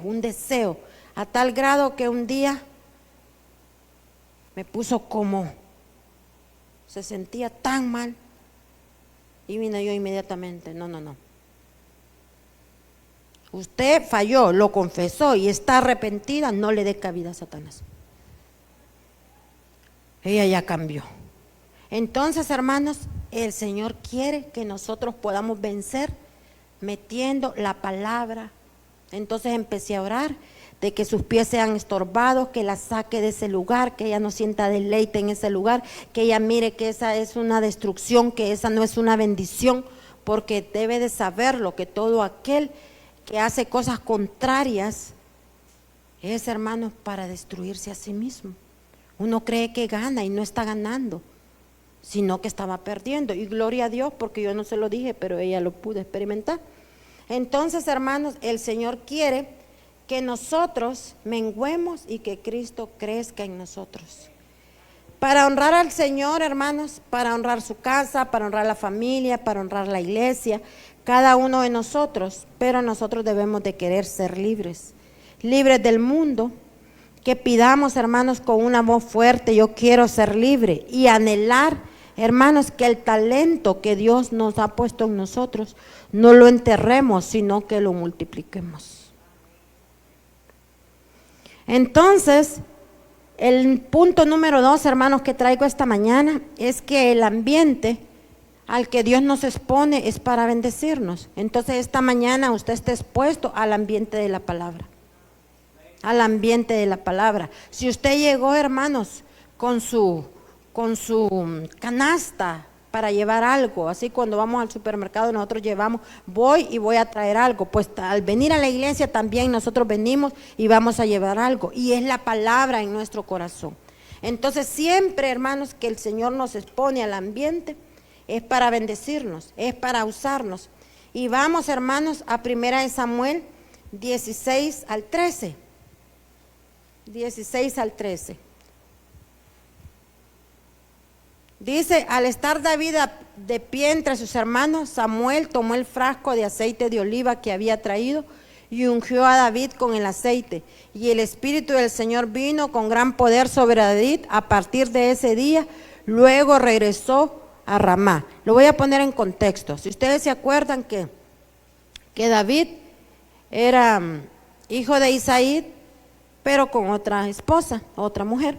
a tal grado que un día me puso como, se sentía tan mal. Y vine yo inmediatamente, no. Usted falló, lo confesó y está arrepentida, no le dé cabida a Satanás. Ella ya cambió. Entonces, hermanos, el Señor quiere que nosotros podamos vencer metiendo la palabra. Entonces empecé a orar de que sus pies sean estorbados, que la saque de ese lugar, que ella no sienta deleite en ese lugar, que ella mire que esa es una destrucción, que esa no es una bendición, porque debe de saberlo, que todo aquel que hace cosas contrarias es, hermanos, para destruirse a sí mismo. Uno cree que gana y no está ganando, sino que estaba perdiendo. Y gloria a Dios, porque yo no se lo dije, pero ella lo pudo experimentar. Entonces, hermanos, el Señor quiere que nosotros menguemos y que Cristo crezca en nosotros. Para honrar al Señor, hermanos, para honrar su casa, para honrar la familia, para honrar la iglesia, cada uno de nosotros, pero nosotros debemos de querer ser libres, libres del mundo, que pidamos, hermanos, con una voz fuerte, yo quiero ser libre, y anhelar, hermanos, que el talento que Dios nos ha puesto en nosotros, no lo enterremos, sino que lo multipliquemos. Entonces, el punto número 2, hermanos, que traigo esta mañana, es que el ambiente al que Dios nos expone es para bendecirnos. Entonces, esta mañana usted está expuesto al ambiente de la palabra. Al ambiente de la palabra. Si usted llegó, hermanos, con su canasta para llevar algo, así cuando vamos al supermercado nosotros llevamos, voy a traer algo, pues al venir a la iglesia también nosotros venimos y vamos a llevar algo, y es la palabra en nuestro corazón. Entonces siempre, hermanos, que el Señor nos expone al ambiente, es para bendecirnos, es para usarnos. Y vamos, hermanos, a 1 Samuel 16 al 13. 16 al 13. Dice, al estar David de pie entre sus hermanos, Samuel tomó el frasco de aceite de oliva que había traído y ungió a David con el aceite. Y el Espíritu del Señor vino con gran poder sobre David a partir de ese día. Luego regresó a Ramá. Lo voy a poner en contexto. Si ustedes se acuerdan que David era hijo de Isaí, pero con otra esposa, otra mujer.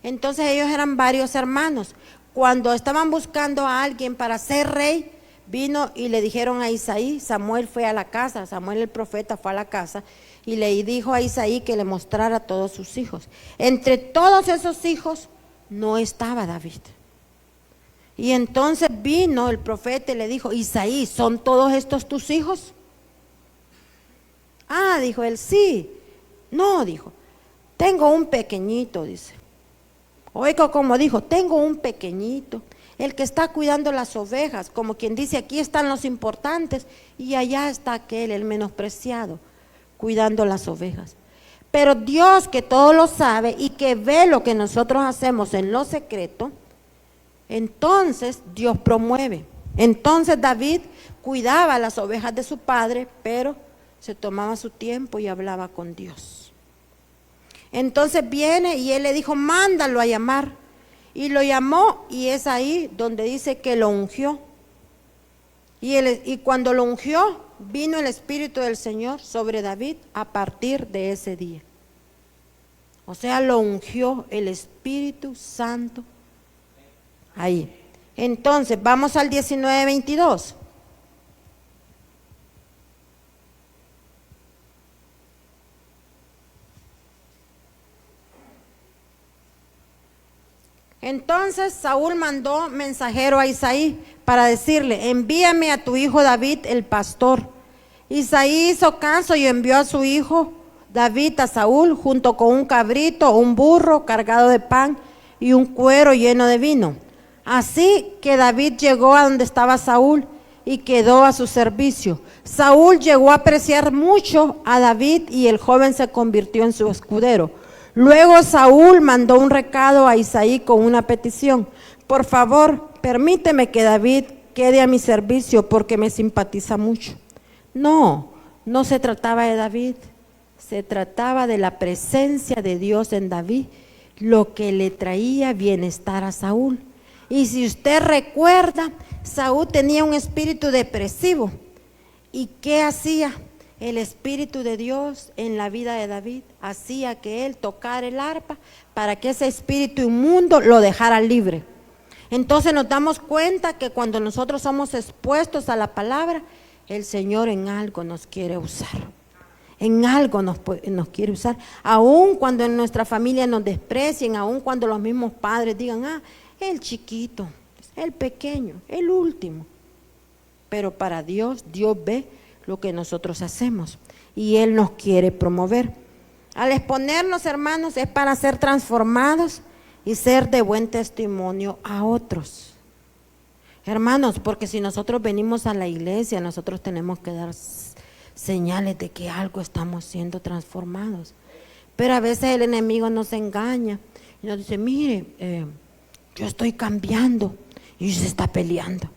Entonces ellos eran varios hermanos. Cuando estaban buscando a alguien para ser rey, vino y le dijeron a Isaí, Samuel fue a la casa, Samuel el profeta fue a la casa y le dijo a Isaí que le mostrara a todos sus hijos. Entre todos esos hijos no estaba David. Y entonces vino el profeta y le dijo, Isaí, ¿son todos estos tus hijos? Ah, dijo él, sí. No, dijo, tengo un pequeñito, dice. Oiga, como dijo, tengo un pequeñito, el que está cuidando las ovejas, como quien dice, aquí están los importantes y allá está aquel, el menospreciado, cuidando las ovejas. Pero Dios, que todo lo sabe y que ve lo que nosotros hacemos en lo secreto, entonces Dios promueve. Entonces David cuidaba las ovejas de su padre, pero se tomaba su tiempo y hablaba con Dios. Entonces viene y él le dijo, mándalo a llamar. Y lo llamó, y es ahí donde dice que lo ungió. Y cuando lo ungió, vino el Espíritu del Señor sobre David a partir de ese día. O sea, lo ungió el Espíritu Santo ahí. Entonces, vamos al 19:22. Entonces Saúl mandó mensajero a Isaí para decirle, envíame a tu hijo David el pastor. Isaí hizo caso y envió a su hijo David a Saúl junto con un cabrito, un burro cargado de pan y un cuero lleno de vino. Así que David llegó a donde estaba Saúl y quedó a su servicio. Saúl llegó a apreciar mucho a David y el joven se convirtió en su escudero. Luego Saúl mandó un recado a Isaí con una petición. Por favor, permíteme que David quede a mi servicio porque me simpatiza mucho. No se trataba de David, se trataba de la presencia de Dios en David, lo que le traía bienestar a Saúl. Y si usted recuerda, Saúl tenía un espíritu depresivo. ¿Y qué hacía? El Espíritu de Dios en la vida de David hacía que él tocara el arpa para que ese espíritu inmundo lo dejara libre. Entonces nos damos cuenta que cuando nosotros somos expuestos a la palabra, el Señor en algo nos quiere usar. En algo nos quiere usar. Aun cuando en nuestra familia nos desprecien, aun cuando los mismos padres digan, el chiquito, el pequeño, el último. Pero para Dios, Dios ve lo que nosotros hacemos y Él nos quiere promover. Al exponernos, hermanos, es para ser transformados y ser de buen testimonio a otros. Hermanos, porque si nosotros venimos a la iglesia, nosotros tenemos que dar señales de que algo estamos siendo transformados. Pero a veces el enemigo nos engaña y nos dice, mire, yo estoy cambiando y se está peleando.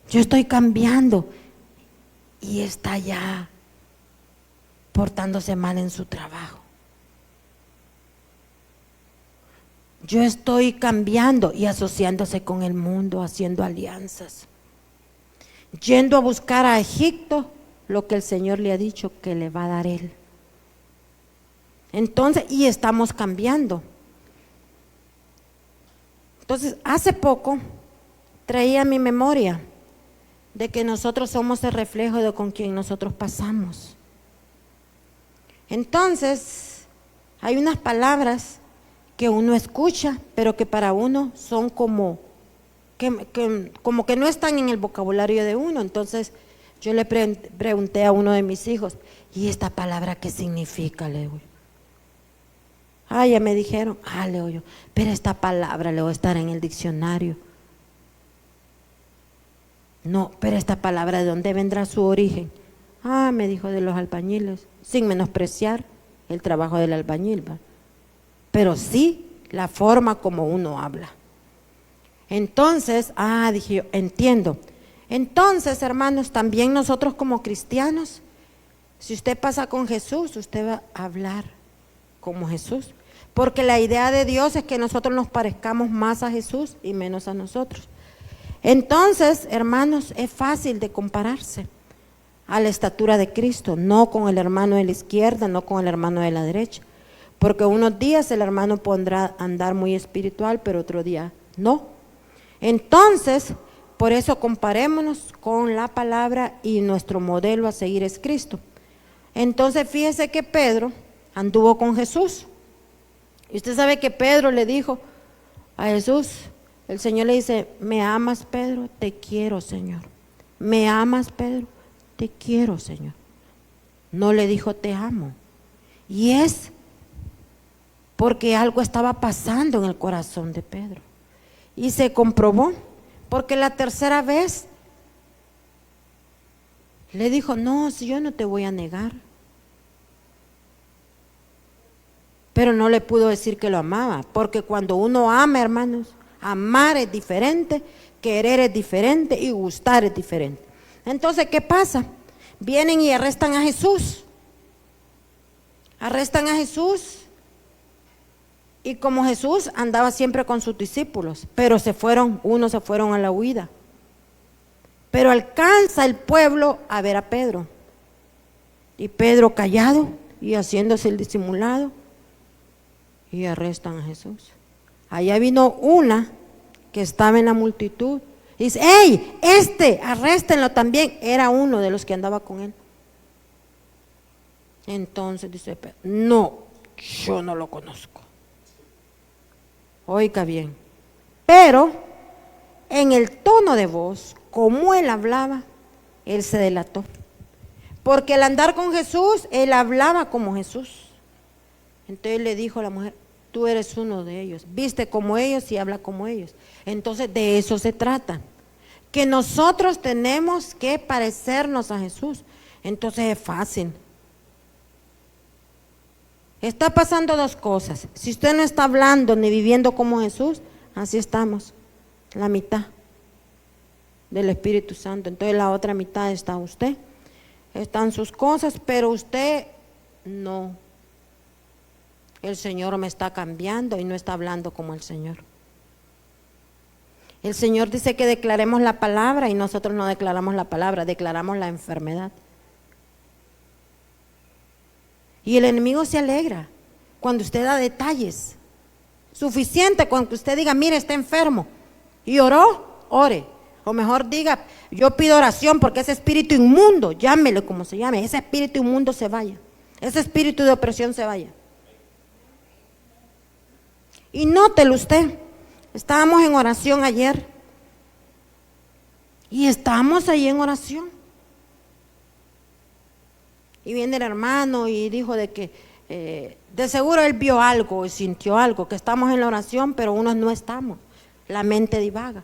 Yo estoy cambiando y está ya portándose mal en su trabajo. Yo estoy cambiando y asociándose con el mundo, haciendo alianzas, yendo a buscar a Egipto lo que el Señor le ha dicho que le va a dar Él. Entonces, y estamos cambiando. Entonces, hace poco traía a mi memoria de que nosotros somos el reflejo de con quien nosotros pasamos. Entonces, hay unas palabras que uno escucha, pero que para uno son como que no están en el vocabulario de uno. Entonces, yo le pregunté a uno de mis hijos, ¿y esta palabra qué significa? Le digo. Ya me dijeron, le digo yo, pero esta palabra le voy a estar en el diccionario. No, pero esta palabra, ¿de dónde vendrá su origen? Me dijo, de los albañiles, sin menospreciar el trabajo del albañil, ¿va? Pero sí la forma como uno habla. Entonces, dije yo, entiendo. Entonces, hermanos, también nosotros como cristianos, si usted pasa con Jesús, usted va a hablar como Jesús. Porque la idea de Dios es que nosotros nos parezcamos más a Jesús y menos a nosotros. Entonces, hermanos, es fácil de compararse a la estatura de Cristo, no con el hermano de la izquierda, no con el hermano de la derecha, porque unos días el hermano podrá andar muy espiritual, pero otro día no. Entonces, por eso comparémonos con la palabra y nuestro modelo a seguir es Cristo. Entonces, fíjese que Pedro anduvo con Jesús, y usted sabe que Pedro le dijo a Jesús, el Señor le dice, ¿me amas, Pedro? Te quiero, Señor. ¿Me amas, Pedro? Te quiero, Señor. No le dijo, te amo. Y es porque algo estaba pasando en el corazón de Pedro. Y se comprobó, porque la tercera vez le dijo, no, si yo no te voy a negar. Pero no le pudo decir que lo amaba, porque cuando uno ama, hermanos, amar es diferente querer es diferente y gustar es diferente. Entonces, ¿qué pasa? Vienen y arrestan a Jesús. Arrestan a Jesús. Y como Jesús andaba siempre con sus discípulos, pero unos se fueron a la huida. Pero alcanza el pueblo a ver a Pedro. Y Pedro callado y haciéndose el disimulado. Y arrestan a Jesús. Allá vino una que estaba en la multitud. Y dice, ¡hey! Arréstenlo también. Era uno de los que andaba con él. Entonces dice Pedro, no, yo no lo conozco. Oiga bien. Pero en el tono de voz, como él hablaba, él se delató. Porque al andar con Jesús, él hablaba como Jesús. Entonces le dijo a la mujer, tú eres uno de ellos, viste como ellos y habla como ellos. Entonces de eso se trata, que nosotros tenemos que parecernos a Jesús. Entonces es fácil. Está pasando dos cosas. Si usted no está hablando ni viviendo como Jesús, así estamos, la mitad del Espíritu Santo. Entonces la otra mitad está usted, están sus cosas, pero usted no. El Señor me está cambiando y no está hablando como el Señor. El Señor dice que declaremos la palabra y nosotros no declaramos la palabra, declaramos la enfermedad. Y el enemigo se alegra cuando usted da detalles. Suficiente cuando usted diga, mire, está enfermo. Y oró, ore. O mejor diga, yo pido oración porque ese espíritu inmundo, llámele como se llame, ese espíritu inmundo se vaya. Ese espíritu de opresión se vaya. Y nótelo usted, estábamos en oración ayer. Y estábamos ahí en oración. Y viene el hermano y dijo de que de seguro él vio algo y sintió algo, que estamos en la oración, pero unos no estamos. La mente divaga.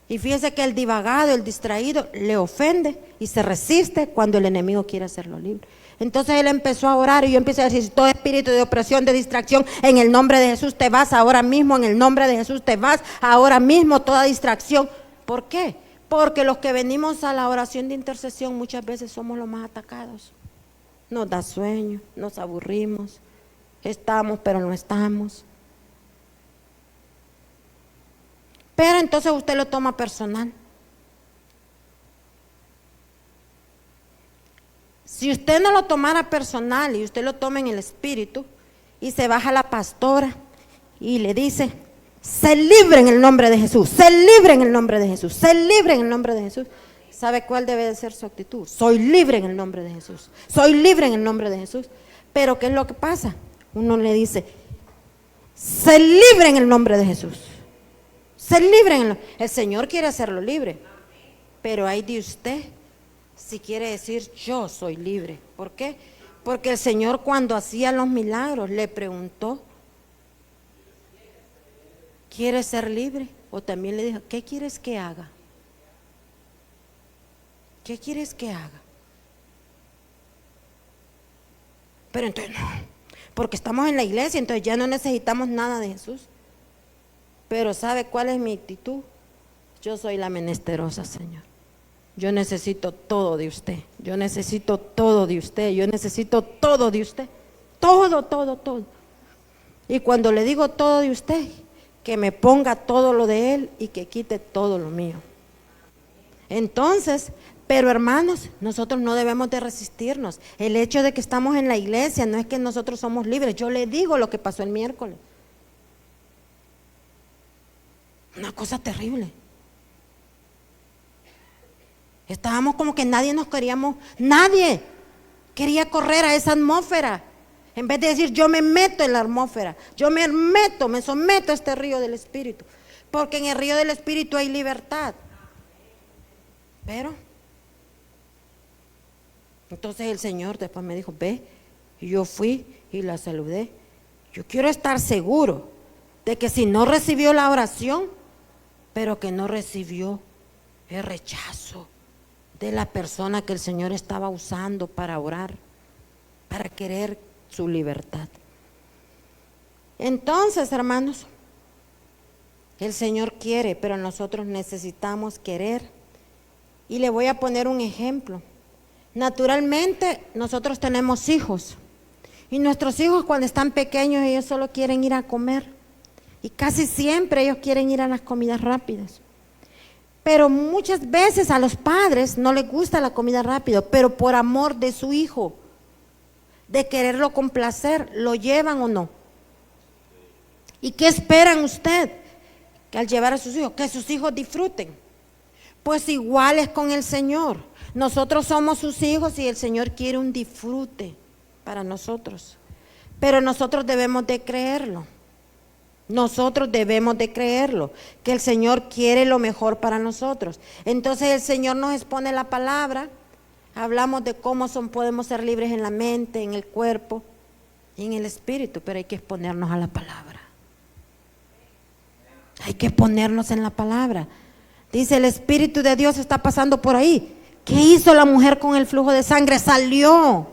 Y fíjese que el divagado, el distraído, le ofende y se resiste cuando el enemigo quiere hacerlo libre. Entonces él empezó a orar y yo empecé a decir, todo espíritu de opresión, de distracción, en el nombre de Jesús te vas ahora mismo, en el nombre de Jesús te vas ahora mismo, toda distracción. ¿Por qué? Porque los que venimos a la oración de intercesión muchas veces somos los más atacados. Nos da sueño, nos aburrimos, estamos pero no estamos. Pero entonces usted lo toma personal. Si usted no lo tomara personal y usted lo toma en el espíritu y se baja la pastora y le dice, sé libre en el nombre de Jesús, sé libre en el nombre de Jesús, sé libre en el nombre de Jesús. ¿Sabe cuál debe de ser su actitud? Soy libre en el nombre de Jesús, soy libre en el nombre de Jesús. Pero ¿qué es lo que pasa? Uno le dice, sé libre en el nombre de Jesús, sé libre el Señor quiere hacerlo libre, pero hay de usted si quiere decir yo soy libre. ¿Por qué? Porque el Señor cuando hacía los milagros le preguntó, ¿quieres ser libre? O también le dijo, ¿qué quieres que haga? ¿Qué quieres que haga? Pero entonces no, porque estamos en la iglesia, entonces ya no necesitamos nada de Jesús. Pero ¿sabe cuál es mi actitud? Yo soy la menesterosa, Señor. Yo necesito todo de usted, yo necesito todo de usted, yo necesito todo de usted. Todo, todo, todo. Y cuando le digo todo de usted, que me ponga todo lo de él y que quite todo lo mío. Entonces, pero hermanos, nosotros no debemos de resistirnos. El hecho de que estamos en la iglesia no es que nosotros somos libres. Yo le digo lo que pasó el miércoles. Una cosa terrible. Estábamos como que nadie quería correr a esa atmósfera. En vez de decir yo me meto en la atmósfera, me someto a este río del Espíritu. Porque en el río del Espíritu hay libertad. Pero, entonces el Señor después me dijo, ve, y yo fui y la saludé. Yo quiero estar seguro de que si no recibió la oración, pero que no recibió el rechazo de la persona que el Señor estaba usando para orar, para querer su libertad. Entonces, hermanos, El Señor quiere, pero nosotros necesitamos querer. Y le voy a poner un ejemplo. Naturalmente, nosotros tenemos hijos. Y nuestros hijos cuando están pequeños, ellos solo quieren ir a comer. Y casi siempre ellos quieren ir a las comidas rápidas. Pero muchas veces a los padres no les gusta la comida rápida, pero por amor de su hijo, de quererlo complacer, ¿lo llevan o no? ¿Y qué esperan usted? Que al llevar a sus hijos, que sus hijos disfruten. Pues igual es con el Señor. Nosotros somos sus hijos y el Señor quiere un disfrute para nosotros. Pero nosotros debemos de creerlo. Nosotros debemos de creerlo, que el Señor quiere lo mejor para nosotros. Entonces el Señor nos expone la palabra, hablamos de cómo podemos ser libres en la mente, en el cuerpo y en el espíritu, pero hay que exponernos a la palabra. Hay que ponernos en la palabra. Dice, el Espíritu de Dios está pasando por ahí. ¿Qué hizo la mujer con el flujo de sangre? Salió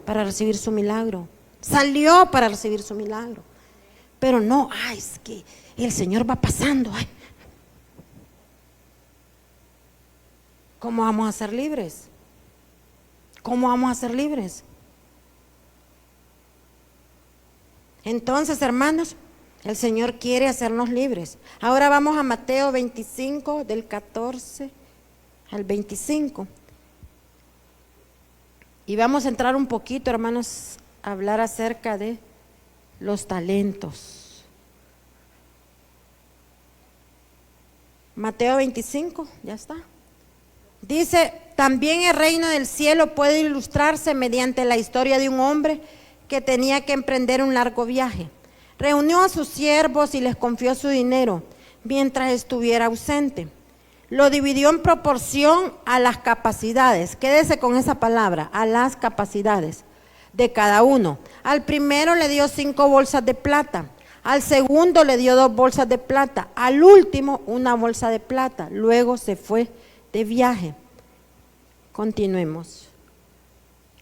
para recibir su milagro. Salió para recibir su milagro. Pero no, es que el Señor va pasando. ¿Cómo vamos a ser libres? ¿Cómo vamos a ser libres? Entonces, hermanos, el Señor quiere hacernos libres. Ahora vamos a Mateo 25, del 14 al 25. Y vamos a entrar un poquito, hermanos, a hablar acerca de los talentos. Mateo 25, ya está. Dice, también el reino del cielo puede ilustrarse mediante la historia de un hombre que tenía que emprender un largo viaje. Reunió a sus siervos y les confió su dinero mientras estuviera ausente. Lo dividió en proporción a las capacidades. Quédese con esa palabra, a las capacidades de cada uno. Al primero le dio 5 bolsas de plata. Al segundo le dio 2 bolsas de plata. Al último 1 bolsa de plata. Luego se fue de viaje. Continuemos.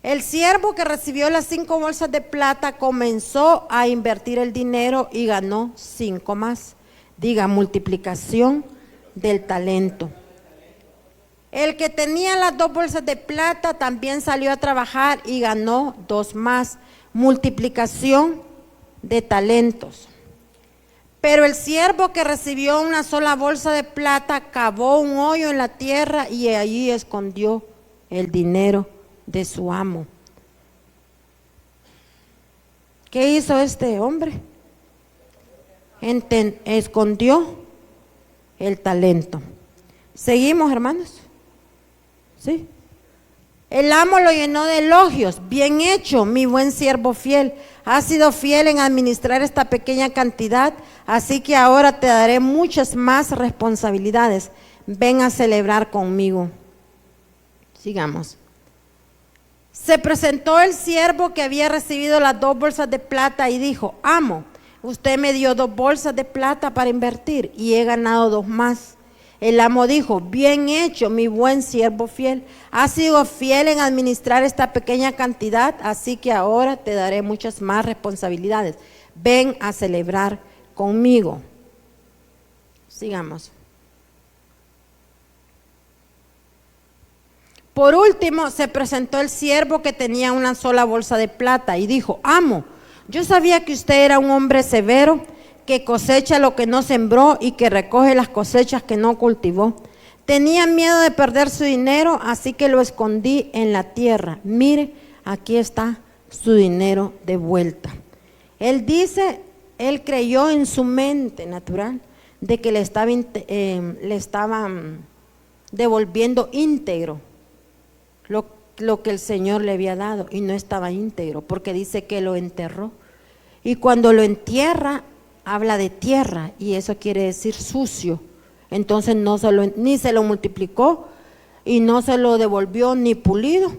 El siervo que recibió las 5 bolsas de plata comenzó a invertir el dinero y ganó 5 más. Diga, multiplicación del talento. El que tenía las 2 bolsas de plata también salió a trabajar y ganó 2 más. Multiplicación de talentos. Pero el siervo que recibió una sola bolsa de plata cavó un hoyo en la tierra y allí escondió el dinero de su amo. ¿Qué hizo este hombre? Escondió el talento. ¿Seguimos, hermanos? ¿Sí? El amo lo llenó de elogios. Bien hecho, mi buen siervo fiel. Has sido fiel en administrar esta pequeña cantidad, así que ahora te daré muchas más responsabilidades. Ven a celebrar conmigo. Sigamos. Se presentó el siervo que había recibido las 2 bolsas de plata y dijo, amo, usted me dio 2 bolsas de plata para invertir y he ganado 2 más. El amo dijo, bien hecho, mi buen siervo fiel. Has sido fiel en administrar esta pequeña cantidad, así que ahora te daré muchas más responsabilidades. Ven a celebrar conmigo. Sigamos. Por último, se presentó el siervo que tenía una sola bolsa de plata y dijo, amo, yo sabía que usted era un hombre severo, que cosecha lo que no sembró y que recoge las cosechas que no cultivó. Tenía miedo de perder su dinero, así que lo escondí en la tierra. Mire, aquí está su dinero de vuelta. Él dice, él creyó en su mente natural de que le estaban devolviendo íntegro lo que el Señor le había dado, y no estaba íntegro, porque dice que lo enterró. Y cuando lo entierra, habla de tierra, y eso quiere decir sucio. Entonces ni se lo multiplicó y no se lo devolvió ni pulido,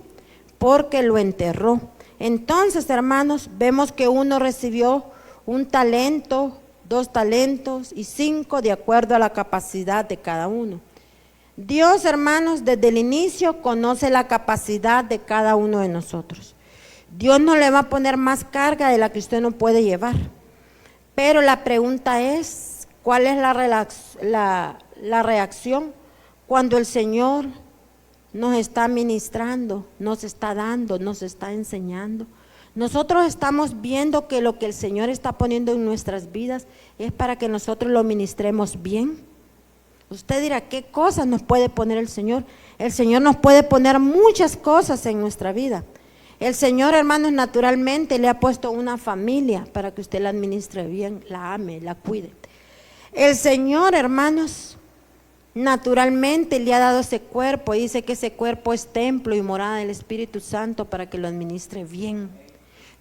porque lo enterró. Entonces, hermanos, vemos que uno recibió 1 talento, 2 talentos y 5 de acuerdo a la capacidad de cada uno. Dios, hermanos, desde el inicio conoce la capacidad de cada uno de nosotros. Dios no le va a poner más carga de la que usted no puede llevar. Pero la pregunta es, ¿Cuál es la reacción? Cuando el Señor nos está ministrando, nos está dando, nos está enseñando. Nosotros estamos viendo que lo que el Señor está poniendo en nuestras vidas es para que nosotros lo ministremos bien. Usted dirá, ¿qué cosas nos puede poner el Señor? El Señor nos puede poner muchas cosas en nuestra vida. El Señor, hermanos, naturalmente le ha puesto una familia para que usted la administre bien, la ame, la cuide. El Señor, hermanos, naturalmente le ha dado ese cuerpo y dice que ese cuerpo es templo y morada del Espíritu Santo para que lo administre bien.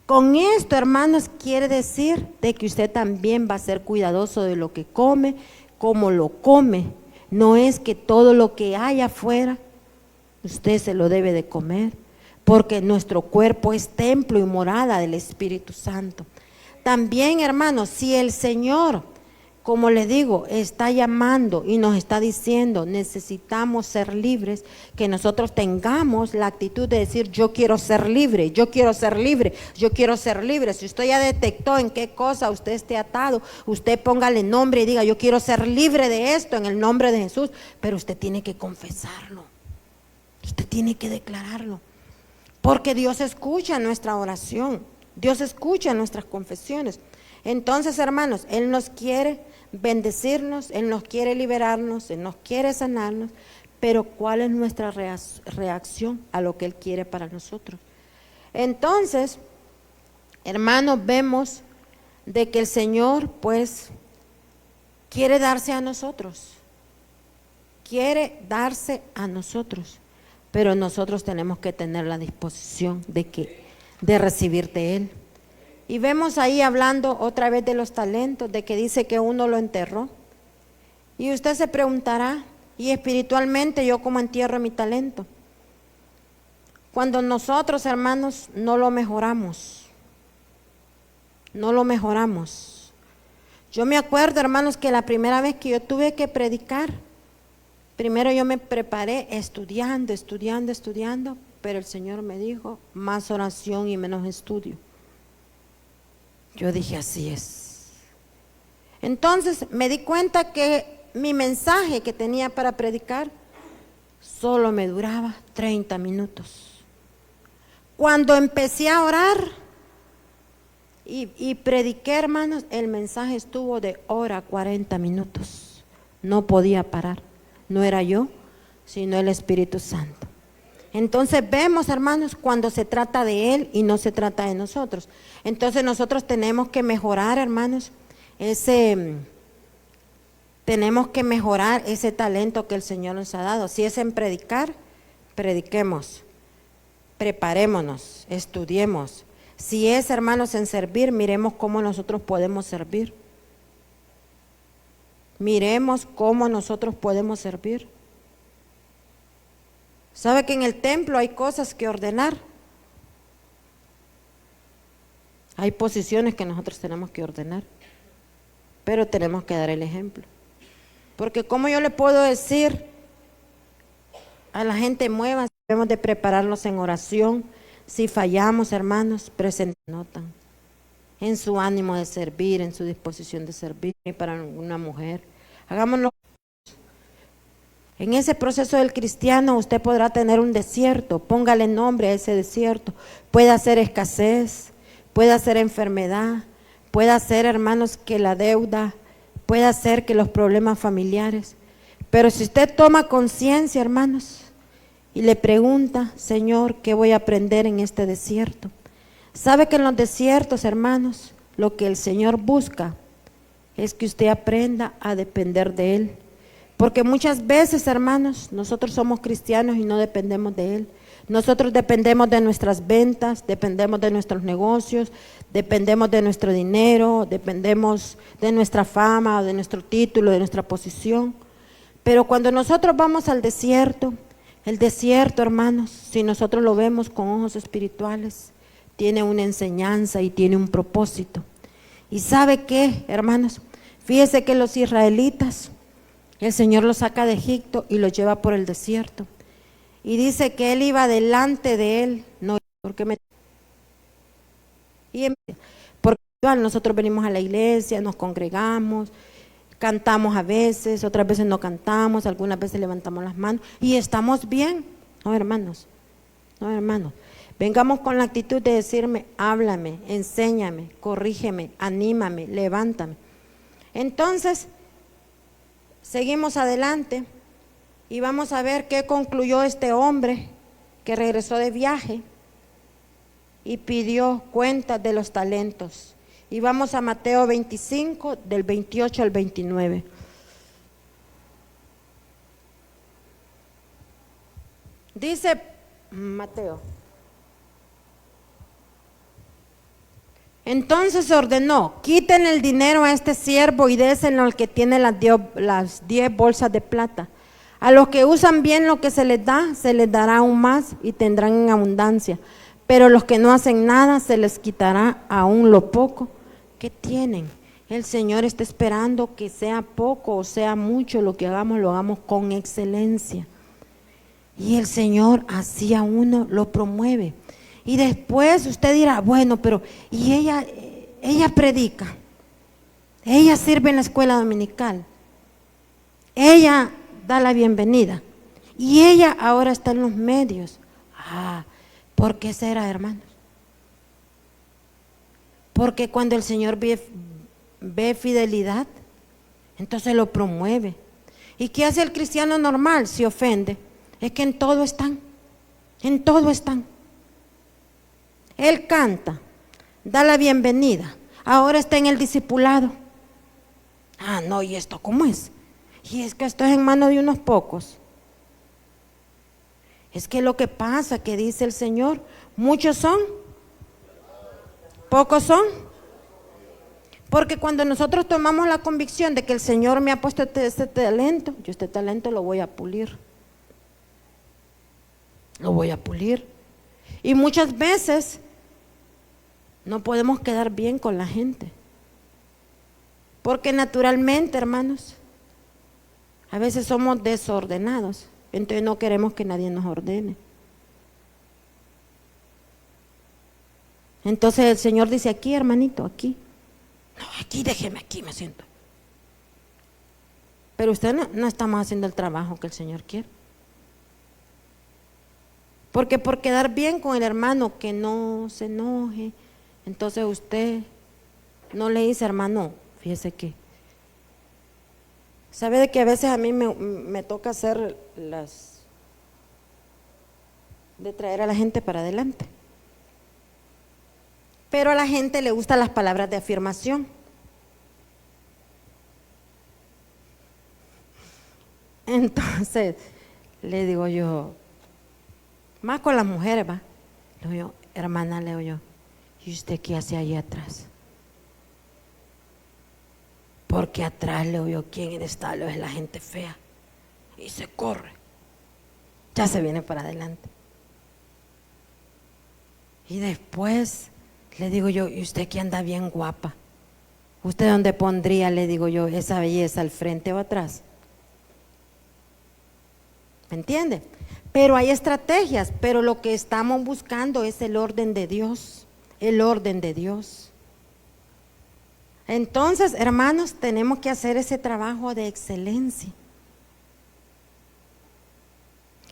Con esto, hermanos, quiere decir de que usted también va a ser cuidadoso de lo que come, cómo lo come. No es que todo lo que hay afuera usted se lo debe de comer, porque nuestro cuerpo es templo y morada del Espíritu Santo. También, hermanos, si el Señor, como le digo, está llamando y nos está diciendo, necesitamos ser libres, que nosotros tengamos la actitud de decir, yo quiero ser libre, yo quiero ser libre, yo quiero ser libre. Si usted ya detectó en qué cosa usted esté atado, usted póngale nombre y diga, yo quiero ser libre de esto en el nombre de Jesús, pero usted tiene que confesarlo, usted tiene que declararlo, porque Dios escucha nuestra oración, Dios escucha nuestras confesiones. Entonces, hermanos, Él nos quiere bendecirnos, Él nos quiere liberarnos, Él nos quiere sanarnos, pero ¿cuál es nuestra reacción a lo que Él quiere para nosotros? Entonces, hermanos, vemos de que el Señor, pues, quiere darse a nosotros, pero nosotros tenemos que tener la disposición de recibir de Él. Y vemos ahí hablando otra vez de los talentos, de que dice que uno lo enterró. Y usted se preguntará, ¿y espiritualmente yo cómo entierro mi talento? Cuando nosotros, hermanos, no lo mejoramos. Yo me acuerdo, hermanos, que la primera vez que yo tuve que predicar, primero yo me preparé estudiando, pero el Señor me dijo, más oración y menos estudio. Yo dije, así es. Entonces me di cuenta que mi mensaje que tenía para predicar solo me duraba 30 minutos. Cuando empecé a orar y prediqué, hermanos, el mensaje estuvo de hora 40 minutos. No podía parar. No era yo, sino el Espíritu Santo. Entonces vemos, hermanos, cuando se trata de Él y no se trata de nosotros. Entonces nosotros tenemos que mejorar, hermanos, tenemos que mejorar ese talento que el Señor nos ha dado. Si es en predicar, prediquemos, preparémonos, estudiemos. Si es, hermanos, en servir, miremos cómo nosotros podemos servir. ¿Sabe que en el templo hay cosas que ordenar? Hay posiciones que nosotros tenemos que ordenar, pero tenemos que dar el ejemplo. Porque ¿cómo yo le puedo decir a la gente mueva? Debemos de prepararnos en oración. Si fallamos, hermanos, notan en su ánimo de servir, en su disposición de servir para una mujer. Hagámoslo. En ese proceso del cristiano usted podrá tener un desierto, póngale nombre a ese desierto. Puede ser escasez, puede ser enfermedad, puede ser, hermanos, que la deuda, puede ser que los problemas familiares. Pero si usted toma conciencia, hermanos, y le pregunta, Señor, ¿qué voy a aprender en este desierto? Sabe que en los desiertos, hermanos, lo que el Señor busca es que usted aprenda a depender de Él. Porque muchas veces, hermanos, nosotros somos cristianos y no dependemos de Él. Nosotros dependemos de nuestras ventas, dependemos de nuestros negocios, dependemos de nuestro dinero, dependemos de nuestra fama, de nuestro título, de nuestra posición. Pero cuando nosotros vamos al desierto, el desierto, hermanos, si nosotros lo vemos con ojos espirituales, tiene una enseñanza y tiene un propósito. ¿Y sabe qué, hermanos? Fíjese que los israelitas, el Señor los saca de Egipto y los lleva por el desierto. Y dice que Él iba delante de Él. No, porque nosotros venimos a la iglesia, nos congregamos, Cantamos a veces, otras veces no cantamos, algunas veces levantamos las manos y estamos bien. No, hermanos, no, hermanos. Vengamos con la actitud de decirme, háblame, enséñame, corrígeme, anímame, levántame. Entonces, seguimos adelante y vamos a ver qué concluyó este hombre que regresó de viaje y pidió cuenta de los talentos. Y vamos a Mateo 25, del 28 al 29. Dice Mateo: entonces ordenó, quiten el dinero a este siervo y déselo al que tiene las 10 bolsas de plata. A los que usan bien lo que se les dará aún más y tendrán en abundancia. Pero los que no hacen nada, se les quitará aún lo poco que tienen. El Señor está esperando que sea poco o sea mucho, lo que hagamos, lo hagamos con excelencia. Y el Señor así a uno lo promueve. Y después usted dirá, bueno, pero y ella predica, ella sirve en la escuela dominical, ella da la bienvenida y ella ahora está en los medios. ¿Por qué será, hermanos? Porque cuando el Señor ve fidelidad, entonces lo promueve. ¿Y qué hace el cristiano normal? Se ofende. Es que en todo están, en todo están. Él canta, da la bienvenida, ahora está en el discipulado. No, ¿y esto cómo es? Y es que esto es en manos de unos pocos. Es que lo que pasa, que dice el Señor, muchos son, pocos son. Porque cuando nosotros tomamos la convicción de que el Señor me ha puesto este talento, yo este talento lo voy a pulir. Lo voy a pulir. Y muchas veces no podemos quedar bien con la gente. Porque naturalmente, hermanos, a veces somos desordenados. Entonces no queremos que nadie nos ordene. Entonces el Señor dice, aquí, hermanito, aquí. No, aquí, déjeme, aquí me siento. Pero usted no estamos haciendo el trabajo que el Señor quiere. Porque por quedar bien con el hermano, que no se enoje, entonces usted no le dice, hermano, fíjese que, ¿sabe de que a veces a mí me toca hacer de traer a la gente para adelante? Pero a la gente le gustan las palabras de afirmación. Entonces, le digo yo, más con las mujeres, va. Le digo yo, hermana, le digo yo, ¿y usted qué hace ahí atrás? Porque atrás, le digo yo, ¿quién está? Le digo, es la gente fea. Y se corre. Ya se viene para adelante. Y después le digo yo, ¿y usted que anda bien guapa? ¿Usted dónde pondría, le digo yo, esa belleza, al frente o atrás? ¿Me entiende? Pero hay estrategias, pero lo que estamos buscando es el orden de Dios, el orden de Dios. Entonces, hermanos, tenemos que hacer ese trabajo de excelencia.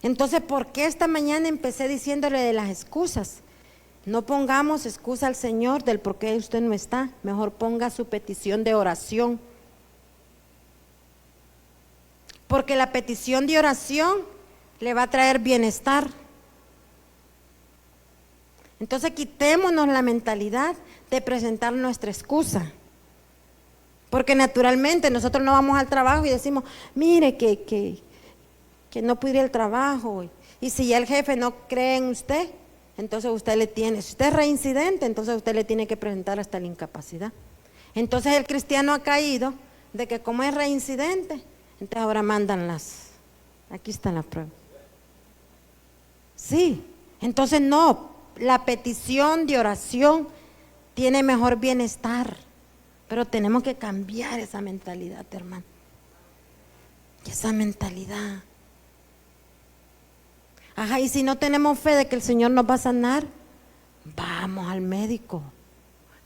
Entonces, ¿por qué esta mañana empecé diciéndole de las excusas? No pongamos excusa al Señor del por qué usted no está, mejor ponga su petición de oración. Porque la petición de oración le va a traer bienestar. Entonces quitémonos la mentalidad de presentar nuestra excusa. Porque naturalmente nosotros no vamos al trabajo y decimos, mire que no pude ir al trabajo. Y si ya el jefe no cree en usted, entonces usted le tiene, si usted es reincidente, entonces usted le tiene que presentar hasta la incapacidad. Entonces el cristiano ha caído de que como es reincidente, entonces ahora mandan aquí está la prueba. Sí, entonces no, la petición de oración tiene mejor bienestar, pero tenemos que cambiar esa mentalidad, hermano. Esa mentalidad. Y si no tenemos fe de que el Señor nos va a sanar, vamos al médico,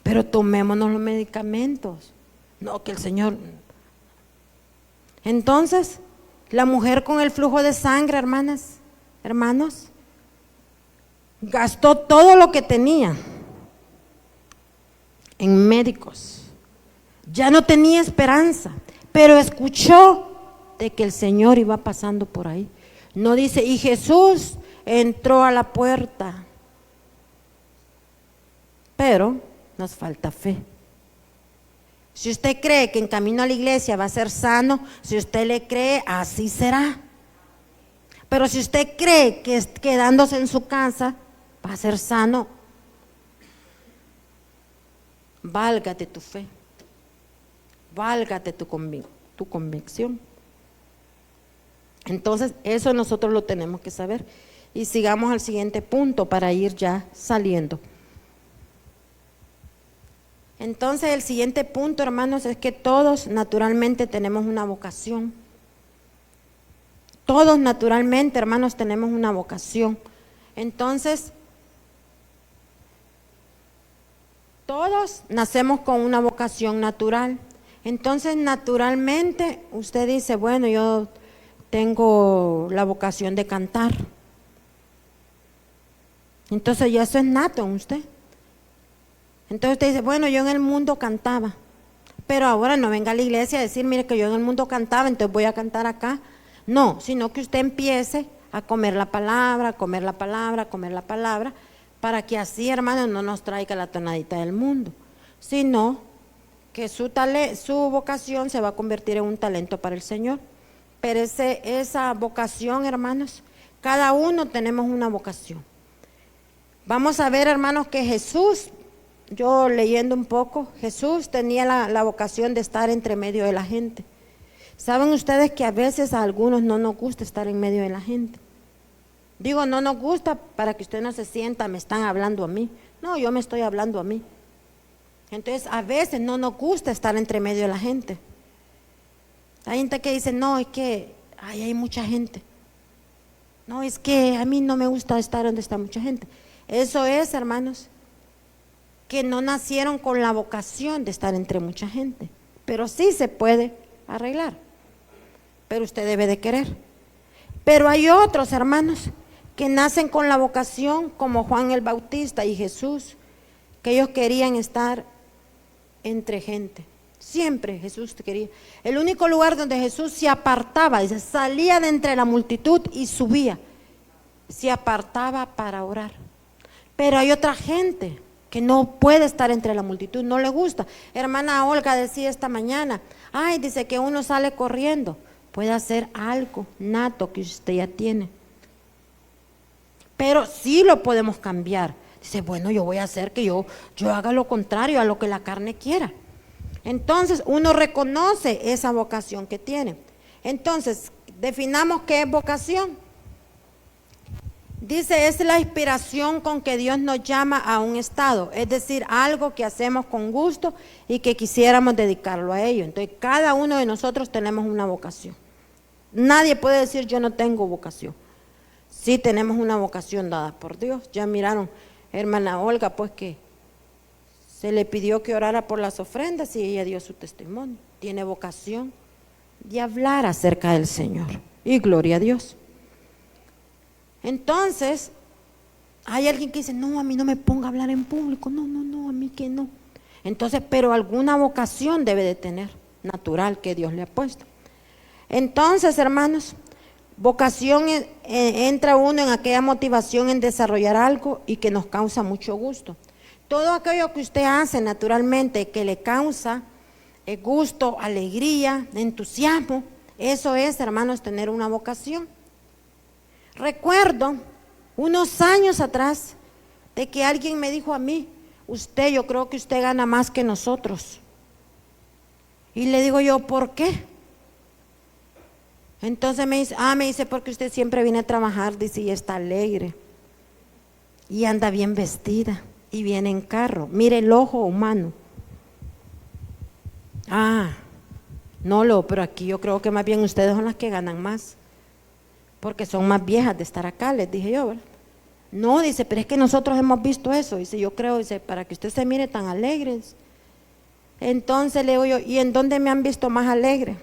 pero tomémonos los medicamentos. No, que el Señor, Entonces, la mujer con el flujo de sangre, hermanos, gastó todo lo que tenía en médicos. Ya no tenía esperanza, pero escuchó de que el Señor iba pasando por ahí. No dice, y Jesús entró a la puerta. Pero nos falta fe. Si usted cree que en camino a la iglesia va a ser sano, si usted le cree, así será. Pero si usted cree que quedándose en su casa va a ser sano, válgate tu fe, válgate tu convicción. Entonces, eso nosotros lo tenemos que saber. Y sigamos al siguiente punto para ir ya saliendo. Entonces, el siguiente punto, hermanos, es que todos naturalmente tenemos una vocación. Todos naturalmente, hermanos, tenemos una vocación. Entonces, todos nacemos con una vocación natural. Entonces, naturalmente, usted dice, bueno, yo tengo la vocación de cantar. Entonces, ya eso es nato en usted. Entonces usted dice, bueno, yo en el mundo cantaba, pero ahora no venga a la iglesia a decir, mire que yo en el mundo cantaba, entonces voy a cantar acá. No, sino que usted empiece a comer la palabra, comer la palabra, comer la palabra, para que así, hermanos, no nos traiga la tonadita del mundo, sino que su vocación se va a convertir en un talento para el Señor. Pero esa vocación, hermanos, cada uno tenemos una vocación. Vamos a ver, hermanos, que Jesús, yo leyendo un poco, Jesús tenía la vocación de estar entre medio de la gente. ¿Saben ustedes que a veces a algunos no nos gusta estar en medio de la gente? Digo, no nos gusta para que usted no se sienta, me están hablando a mí. No, yo me estoy hablando a mí. Entonces, a veces no nos gusta estar entre medio de la gente. Hay gente que dice, no, es que hay mucha gente. No, es que a mí no me gusta estar donde está mucha gente. Eso es, hermanos, que no nacieron con la vocación de estar entre mucha gente, pero sí se puede arreglar, pero usted debe de querer. Pero hay otros, hermanos, que nacen con la vocación como Juan el Bautista y Jesús, que ellos querían estar entre gente. Siempre Jesús quería. El único lugar donde Jesús se apartaba, dice, salía de entre la multitud y subía, se apartaba para orar. Pero hay otra gente que no puede estar entre la multitud, no le gusta. Hermana Olga decía esta mañana, ay, dice que uno sale corriendo, puede hacer algo nato que usted ya tiene. Pero sí lo podemos cambiar. Dice, bueno, yo voy a hacer que yo haga lo contrario a lo que la carne quiera. Entonces, uno reconoce esa vocación que tiene. Entonces, definamos qué es vocación. Dice, es la inspiración con que Dios nos llama a un estado, es decir, algo que hacemos con gusto y que quisiéramos dedicarlo a ello. Entonces, cada uno de nosotros tenemos una vocación. Nadie puede decir, yo no tengo vocación. Sí tenemos una vocación dada por Dios. Ya miraron, hermana Olga, pues que se le pidió que orara por las ofrendas y ella dio su testimonio. Tiene vocación de hablar acerca del Señor. Y gloria a Dios. Entonces, hay alguien que dice, no, a mí no me ponga a hablar en público, no, a mí que no. Entonces, pero alguna vocación debe de tener, natural, que Dios le ha puesto. Entonces, hermanos, vocación entra uno en aquella motivación en desarrollar algo y que nos causa mucho gusto. Todo aquello que usted hace naturalmente que le causa gusto, alegría, entusiasmo, eso es, hermanos, tener una vocación. Recuerdo unos años atrás de que alguien me dijo a mí, yo creo que usted gana más que nosotros. Y le digo yo, ¿por qué? Entonces me dice, porque usted siempre viene a trabajar, dice, y está alegre. Y anda bien vestida, y viene en carro. Mire el ojo humano. Pero aquí yo creo que más bien ustedes son las que ganan más. Porque son más viejas de estar acá, les dije yo, ¿verdad? No, dice, pero es que nosotros hemos visto eso. Dice, yo creo, dice, para que usted se mire tan alegres. Entonces le digo yo, ¿y en dónde me han visto más alegre?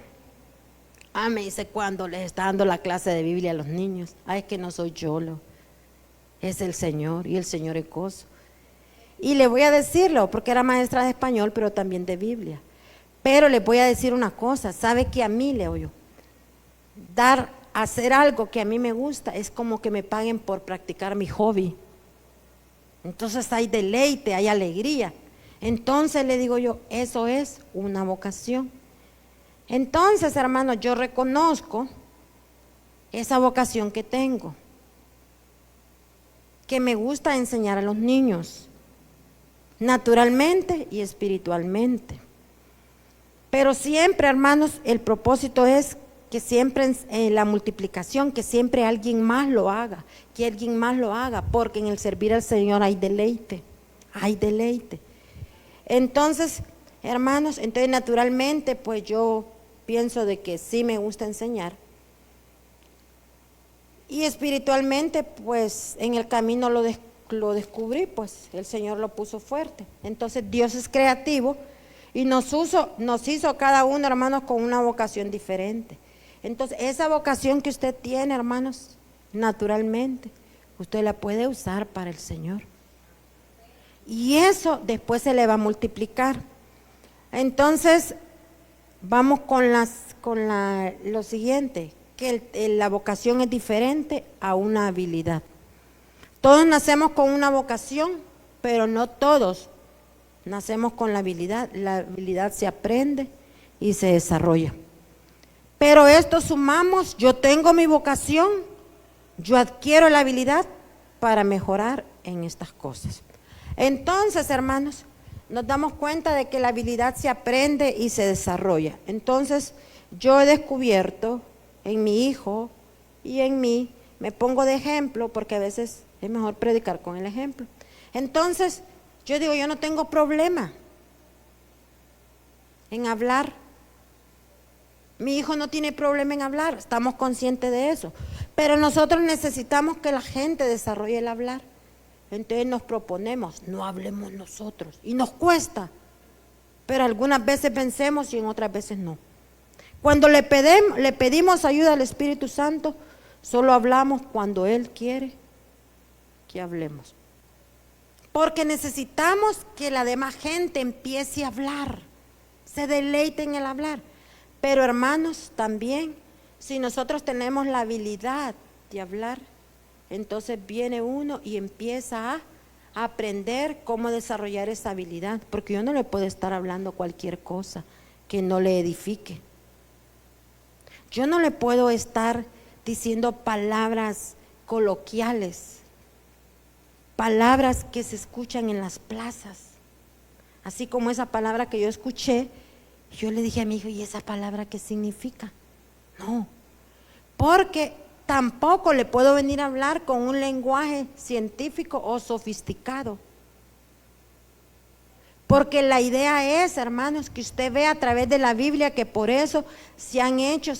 Ah, me dice, cuando les está dando la clase de Biblia a los niños. Ah, es que no soy yo, es el Señor, y el Señor es gozo. Y le voy a decirlo, porque era maestra de español, pero también de Biblia. Pero le voy a decir una cosa, sabe que a mí, Leo yo, hacer algo que a mí me gusta es como que me paguen por practicar mi hobby. Entonces hay deleite, hay alegría. Entonces le digo yo, eso es una vocación. Entonces, hermanos, yo reconozco esa vocación que tengo, que me gusta enseñar a los niños, naturalmente y espiritualmente. Pero siempre, hermanos, el propósito es que siempre en la multiplicación, que siempre alguien más lo haga, que alguien más lo haga, porque en el servir al Señor hay deleite, hay deleite. Entonces, hermanos, entonces naturalmente, pues yo pienso de que sí me gusta enseñar. Y espiritualmente, pues en el camino lo descubrí, pues el Señor lo puso fuerte. Entonces Dios es creativo y nos hizo cada uno, hermanos, con una vocación diferente. Entonces esa vocación que usted tiene, hermanos, naturalmente, usted la puede usar para el Señor. Y eso después se le va a multiplicar. Entonces, vamos con lo siguiente, que la vocación es diferente a una habilidad. Todos nacemos con una vocación, pero no todos nacemos con la habilidad. La habilidad se aprende y se desarrolla. Pero esto sumamos, yo tengo mi vocación, yo adquiero la habilidad para mejorar en estas cosas. Entonces, hermanos, nos damos cuenta de que la habilidad se aprende y se desarrolla. Entonces, yo he descubierto en mi hijo y en mí, me pongo de ejemplo porque a veces es mejor predicar con el ejemplo. Entonces, yo digo, yo no tengo problema en hablar. Mi hijo no tiene problema en hablar, estamos conscientes de eso. Pero nosotros necesitamos que la gente desarrolle el hablar. Entonces nos proponemos, no hablemos nosotros. Y nos cuesta, pero algunas veces vencemos y en otras veces no. Cuando le pedimos ayuda al Espíritu Santo, solo hablamos cuando Él quiere que hablemos. Porque necesitamos que la demás gente empiece a hablar, se deleite en el hablar. Pero hermanos, también, si nosotros tenemos la habilidad de hablar, entonces viene uno y empieza a aprender cómo desarrollar esa habilidad, porque yo no le puedo estar hablando cualquier cosa que no le edifique. Yo no le puedo estar diciendo palabras coloquiales, palabras que se escuchan en las plazas, así como esa palabra que yo escuché. Yo le dije a mi hijo, ¿y esa palabra qué significa? No, porque tampoco le puedo venir a hablar con un lenguaje científico o sofisticado. Porque la idea es, hermanos, que usted vea a través de la Biblia que por eso se han hecho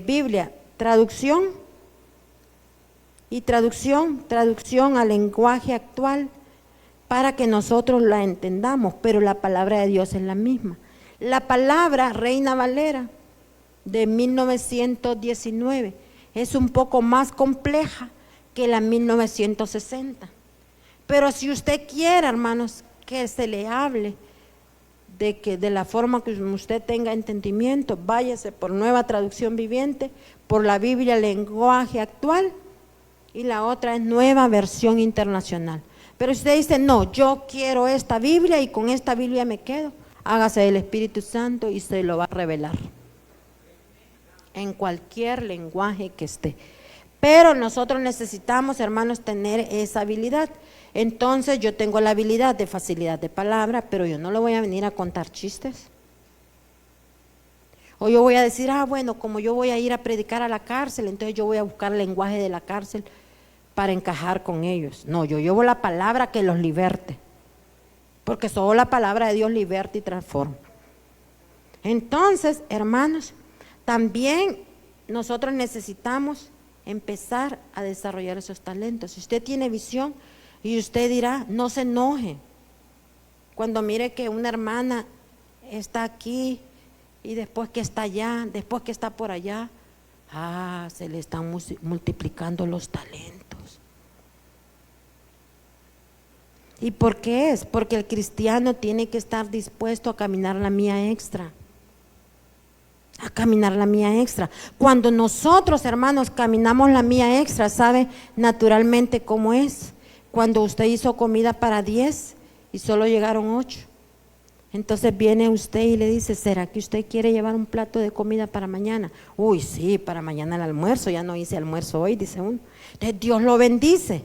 Biblia, traducción al lenguaje actual para que nosotros la entendamos, pero la palabra de Dios es la misma. La palabra Reina Valera de 1919 es un poco más compleja que la 1960. Pero si usted quiere, hermanos, que se le hable de la forma que usted tenga entendimiento, váyase por Nueva Traducción Viviente, por la Biblia Lenguaje Actual, y la otra es Nueva Versión Internacional. Pero si usted dice, no, yo quiero esta Biblia y con esta Biblia me quedo, hágase del Espíritu Santo y se lo va a revelar en cualquier lenguaje que esté. Pero nosotros necesitamos, hermanos, tener esa habilidad. Entonces yo tengo la habilidad de facilidad de palabra, pero yo no le voy a venir a contar chistes. O yo voy a decir, bueno, como yo voy a ir a predicar a la cárcel, entonces yo voy a buscar el lenguaje de la cárcel para encajar con ellos. No, yo llevo la palabra que los liberte, porque solo la palabra de Dios liberta y transforma. Entonces, hermanos, también nosotros necesitamos empezar a desarrollar esos talentos. Si usted tiene visión y usted dirá, no se enoje cuando mire que una hermana está aquí Y después que está allá, después que está por allá, se le están multiplicando los talentos. ¿Y por qué es? Porque el cristiano tiene que estar dispuesto a caminar la mía extra. A caminar la mía extra. Cuando nosotros, hermanos, caminamos la mía extra, ¿sabe naturalmente cómo es? Cuando usted hizo comida para 10 y solo llegaron 8. Entonces viene usted y le dice, ¿será que usted quiere llevar un plato de comida para mañana? Uy, sí, para mañana el almuerzo, ya no hice almuerzo hoy, dice uno. Entonces Dios lo bendice.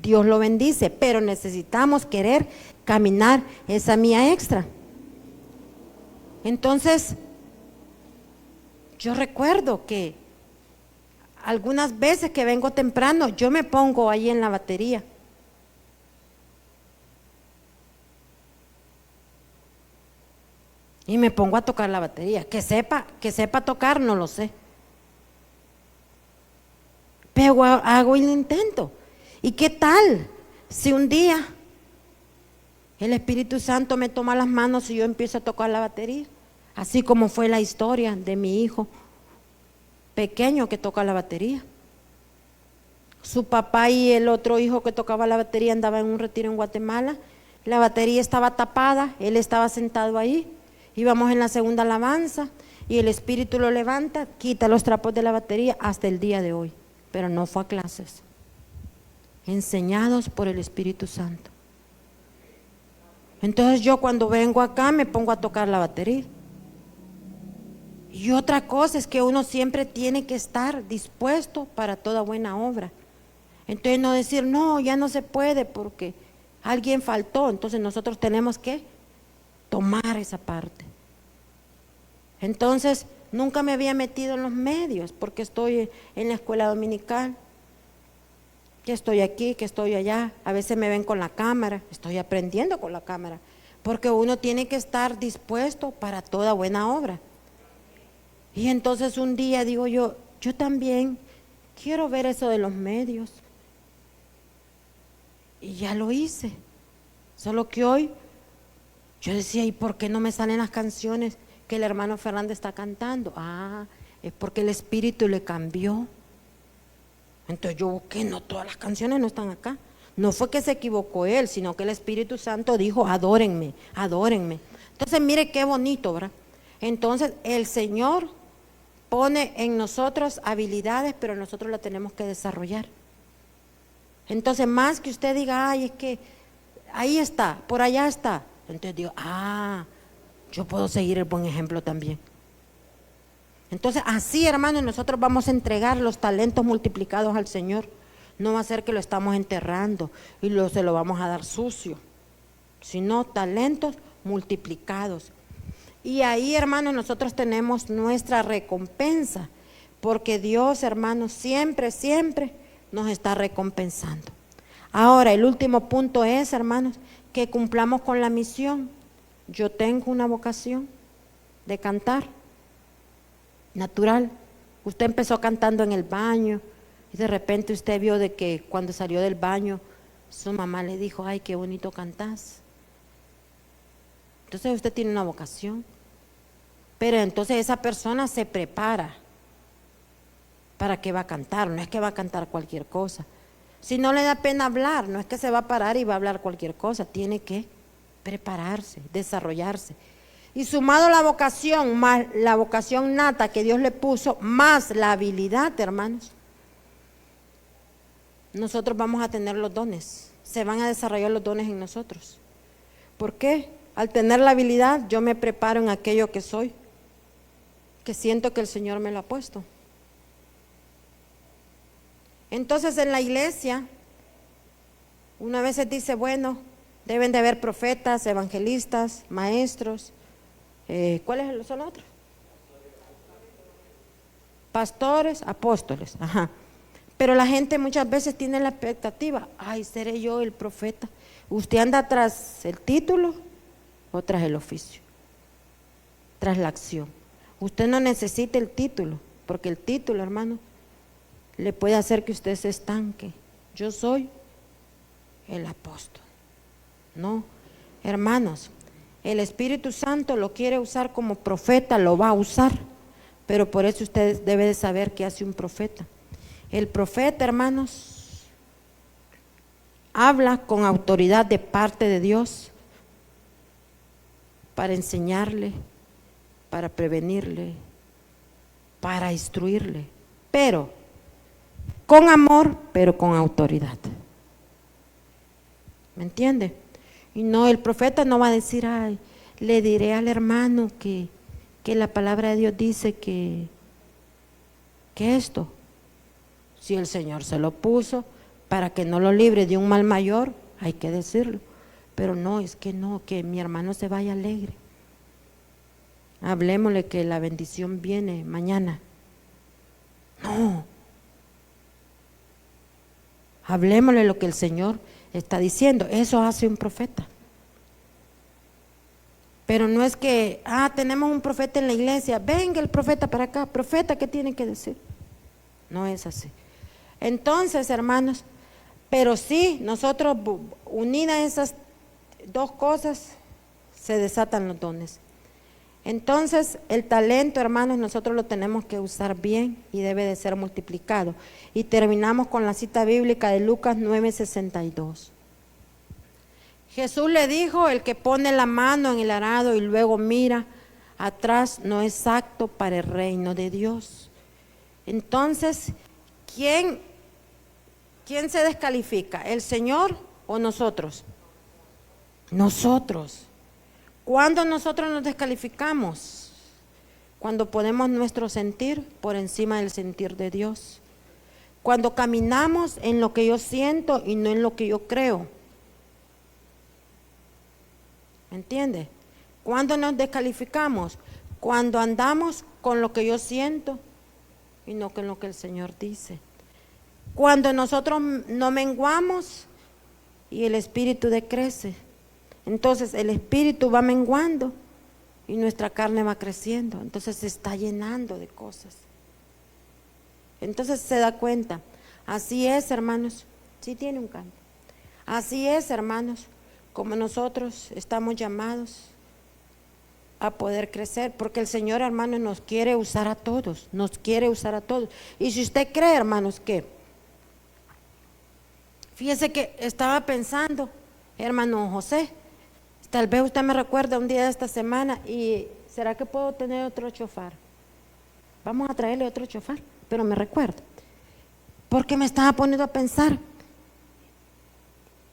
Dios lo bendice, pero necesitamos querer caminar esa mía extra. Entonces, yo recuerdo que algunas veces que vengo temprano, yo me pongo ahí en la batería. Y me pongo a tocar la batería. Que sepa tocar, no lo sé. Pero hago el intento. ¿Y qué tal si un día el Espíritu Santo me toma las manos y yo empiezo a tocar la batería? Así como fue la historia de mi hijo pequeño que toca la batería. Su papá y el otro hijo que tocaba la batería andaba en un retiro en Guatemala. La batería estaba tapada, él estaba sentado ahí. Íbamos en la segunda alabanza y el Espíritu lo levanta, quita los trapos de la batería hasta el día de hoy. Pero no fue a clases. Enseñados por el Espíritu Santo. Entonces yo cuando vengo acá me pongo a tocar la batería. Y otra cosa es que uno siempre tiene que estar dispuesto para toda buena obra. Entonces no decir, no, ya no se puede porque alguien faltó. Entonces nosotros tenemos que tomar esa parte. Entonces nunca me había metido en los medios porque estoy en la escuela dominical. Que estoy aquí, que estoy allá, a veces me ven con la cámara, estoy aprendiendo con la cámara, porque uno tiene que estar dispuesto para toda buena obra. Y entonces un día digo yo también quiero ver eso de los medios. Y ya lo hice, solo que hoy yo decía, ¿y por qué no me salen las canciones que el hermano Fernández está cantando? Es porque el Espíritu le cambió. Entonces yo busqué, no, todas las canciones no están acá. No fue que se equivocó él, sino que el Espíritu Santo dijo, adórenme, adórenme. Entonces mire qué bonito, ¿verdad? Entonces el Señor pone en nosotros habilidades, pero nosotros las tenemos que desarrollar. Entonces más que usted diga, es que ahí está, por allá está. Entonces digo, yo puedo seguir el buen ejemplo también. Entonces así, hermanos, nosotros vamos a entregar los talentos multiplicados al Señor. No va a ser que lo estamos enterrando y se lo vamos a dar sucio, sino talentos multiplicados. Y ahí, hermanos, nosotros tenemos nuestra recompensa, porque Dios, hermanos, siempre, siempre nos está recompensando. Ahora, el último punto es, hermanos, que cumplamos con la misión. Yo tengo una vocación de cantar. Natural. Usted empezó cantando en el baño y de repente usted vio de que cuando salió del baño su mamá le dijo, ay, qué bonito cantás. Entonces usted tiene una vocación, pero entonces esa persona se prepara para que va a cantar. No es que va a cantar cualquier cosa. Si no le da pena hablar, no es que se va a parar y va a hablar cualquier cosa, tiene que prepararse, desarrollarse. Y sumado la vocación, más la vocación nata que Dios le puso, más la habilidad, hermanos, nosotros vamos a tener los dones, se van a desarrollar los dones en nosotros. ¿Por qué? Al tener la habilidad, yo me preparo en aquello que soy, que siento que el Señor me lo ha puesto. Entonces en la iglesia, una vez se dice, bueno, deben de haber profetas, evangelistas, maestros. ¿Cuáles son otros? Pastores, apóstoles, ajá. Pero la gente muchas veces tiene la expectativa, ay, seré yo el profeta. Usted anda tras el título o tras el oficio, tras la acción. Usted no necesita el título, porque el título, hermano, le puede hacer que usted se estanque. Yo soy el apóstol. No, hermanos, El Espíritu Santo lo quiere usar como profeta, lo va a usar, pero por eso usted debe de saber qué hace un profeta. El profeta, hermanos, habla con autoridad de parte de Dios para enseñarle, para prevenirle, para instruirle, pero con amor, pero con autoridad. ¿Me entiende? Y no, el profeta no va a decir, ay, le diré al hermano que la palabra de Dios dice que esto, si el Señor se lo puso para que no lo libre de un mal mayor, hay que decirlo. Pero no, es que no, que mi hermano se vaya alegre. Hablemosle que la bendición viene mañana. No. Hablemosle lo que el Señor está diciendo. Eso hace un profeta. Pero no es que, tenemos un profeta en la iglesia, venga el profeta para acá. Profeta, ¿qué tiene que decir? No es así. Entonces, hermanos, pero sí, nosotros unidas esas dos cosas, se desatan los dones. Entonces, el talento, hermanos, nosotros lo tenemos que usar bien y debe de ser multiplicado. Y terminamos con la cita bíblica de Lucas 9:62. Jesús le dijo, el que pone la mano en el arado y luego mira atrás no es apto para el reino de Dios. Entonces, ¿quién se descalifica? ¿El Señor o nosotros? Nosotros. ¿Cuándo nosotros nos descalificamos? Cuando ponemos nuestro sentir por encima del sentir de Dios. Cuando caminamos en lo que yo siento y no en lo que yo creo. ¿Me entiende? ¿Cuándo nos descalificamos? Cuando andamos con lo que yo siento y no con lo que el Señor dice. Cuando nosotros no menguamos y el espíritu decrece. Entonces el espíritu va menguando y nuestra carne va creciendo. Entonces se está llenando de cosas. Entonces se da cuenta. Así es, hermanos. Sí tiene un canto. Así es, hermanos, como nosotros estamos llamados a poder crecer, porque el Señor, hermanos, nos quiere usar a todos, nos quiere usar a todos. Y si usted cree, hermanos, que, fíjese que estaba pensando, hermano José, tal vez usted me recuerda un día de esta semana, y ¿será que puedo tener otro chofar? Vamos a traerle otro chofar, pero me recuerdo, porque me estaba poniendo a pensar.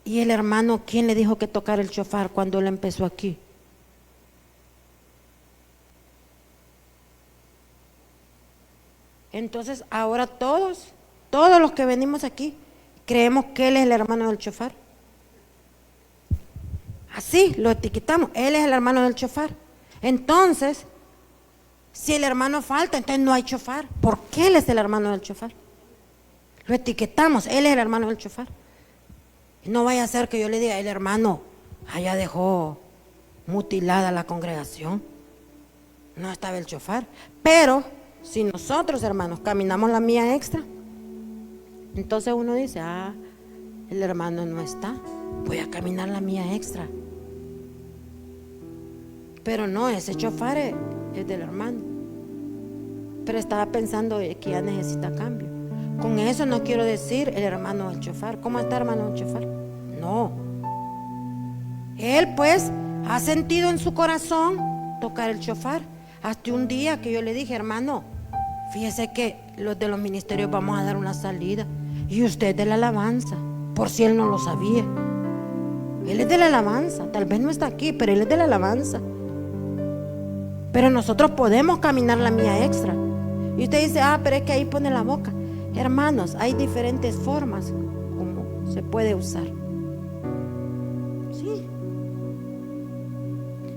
Y el hermano, ¿quién le dijo que tocara el chofar cuando él empezó aquí? Entonces ahora todos los que venimos aquí, creemos que él es el hermano del chofar. Así lo etiquetamos, él es el hermano del chofar. Entonces, si el hermano falta, entonces no hay chofar. ¿Por qué él es el hermano del chofar? Lo etiquetamos, él es el hermano del chofar. No vaya a ser que yo le diga, el hermano allá dejó mutilada la congregación, no estaba el chofar. Pero si nosotros, hermanos, caminamos la mía extra, entonces uno dice, el hermano no está, voy a caminar la mía extra. Pero no, ese chofar es del hermano. Pero estaba pensando que ya necesita cambio. Con eso no quiero decir el hermano del chofar. ¿Cómo está, hermano del chofar? No. Él pues ha sentido en su corazón tocar el chofar. Hasta un día que yo le dije, hermano, fíjese que los de los ministerios vamos a dar una salida y usted es de la alabanza, por si él no lo sabía. Él es de la alabanza, tal vez no está aquí, pero él es de la alabanza. Pero nosotros podemos caminar la mía extra. Y usted dice, pero es que ahí pone la boca. Hermanos, hay diferentes formas como se puede usar. Sí.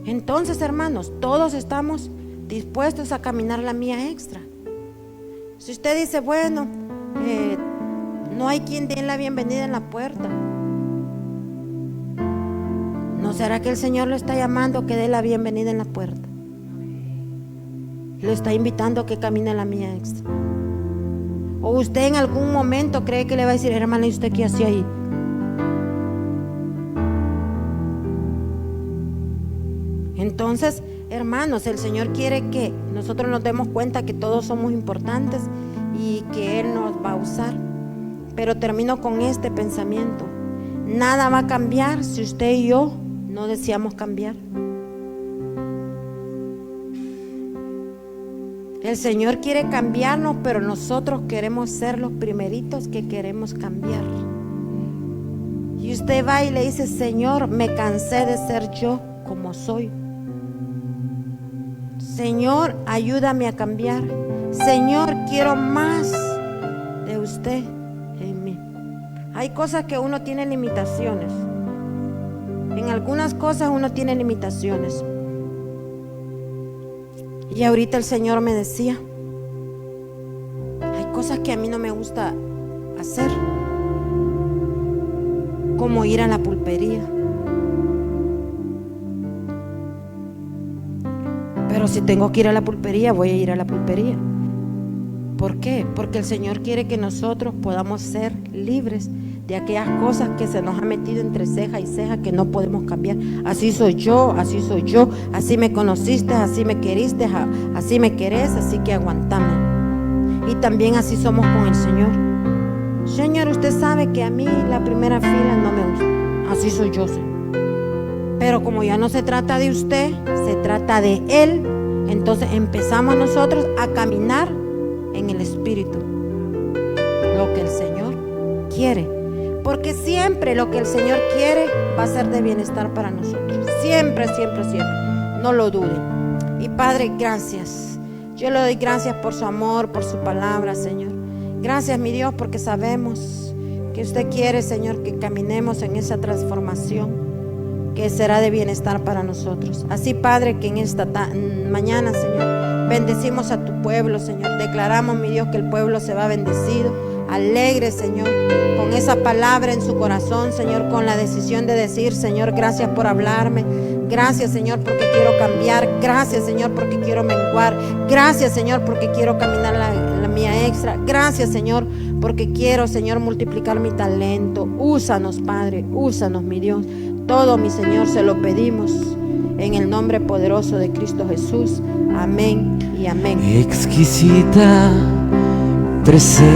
Entonces, hermanos, todos estamos dispuestos a caminar la mía extra. Si usted dice, bueno, no hay quien dé la bienvenida en la puerta, ¿no será que el Señor lo está llamando que dé la bienvenida en la puerta? Lo está invitando a que camine la mía extra. O usted en algún momento cree que le va a decir, hermana, ¿y usted qué hacía ahí? Entonces, hermanos, el Señor quiere que nosotros nos demos cuenta que todos somos importantes y que Él nos va a usar. Pero termino con este pensamiento: nada va a cambiar si usted y yo no deseamos cambiar. El Señor quiere cambiarnos, pero nosotros queremos ser los primeritos que queremos cambiar. Y usted va y le dice: Señor, me cansé de ser yo como soy. Señor, ayúdame a cambiar. Señor, quiero más de usted en mí. Hay cosas que uno tiene limitaciones. En algunas cosas uno tiene limitaciones. Y ahorita el Señor me decía: hay cosas que a mí no me gusta hacer, como ir a la pulpería. Pero si tengo que ir a la pulpería, voy a ir a la pulpería. ¿Por qué? Porque el Señor quiere que nosotros podamos ser libres de aquellas cosas que se nos ha metido entre ceja y ceja, que no podemos cambiar. Así soy yo, así me conociste, así me queriste, así me querés, así que aguantame. Y también así somos con el Señor. Señor, usted sabe que a mí la primera fila no me gusta. Así soy yo, Señor. Pero como ya no se trata de usted, se trata de Él, entonces empezamos nosotros a caminar en el Espíritu, lo que el Señor quiere. Porque siempre lo que el Señor quiere va a ser de bienestar para nosotros. Siempre, siempre, siempre. No lo duden. Y Padre, gracias. Yo le doy gracias por su amor, por su palabra, Señor. Gracias, mi Dios, porque sabemos que usted quiere, Señor, que caminemos en esa transformación que será de bienestar para nosotros. Así, Padre, que en esta mañana, Señor, bendecimos a tu pueblo, Señor. Declaramos, mi Dios, que el pueblo se va bendecido, alegre, Señor, con esa palabra en su corazón, Señor, con la decisión de decir: Señor, gracias por hablarme. Gracias, Señor, porque quiero cambiar. Gracias, Señor, porque quiero menguar. Gracias, Señor, porque quiero caminar la mía extra. Gracias, Señor, porque quiero, Señor, multiplicar mi talento. Úsanos, Padre, úsanos, mi Dios. Todo, mi Señor, se lo pedimos en el nombre poderoso de Cristo Jesús. Amén y amén. Exquisita presencia,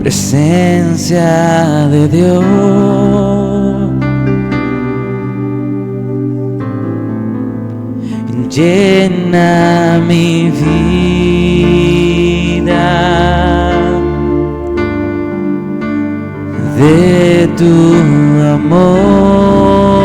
presencia de Dios, llena mi vida de tu amor.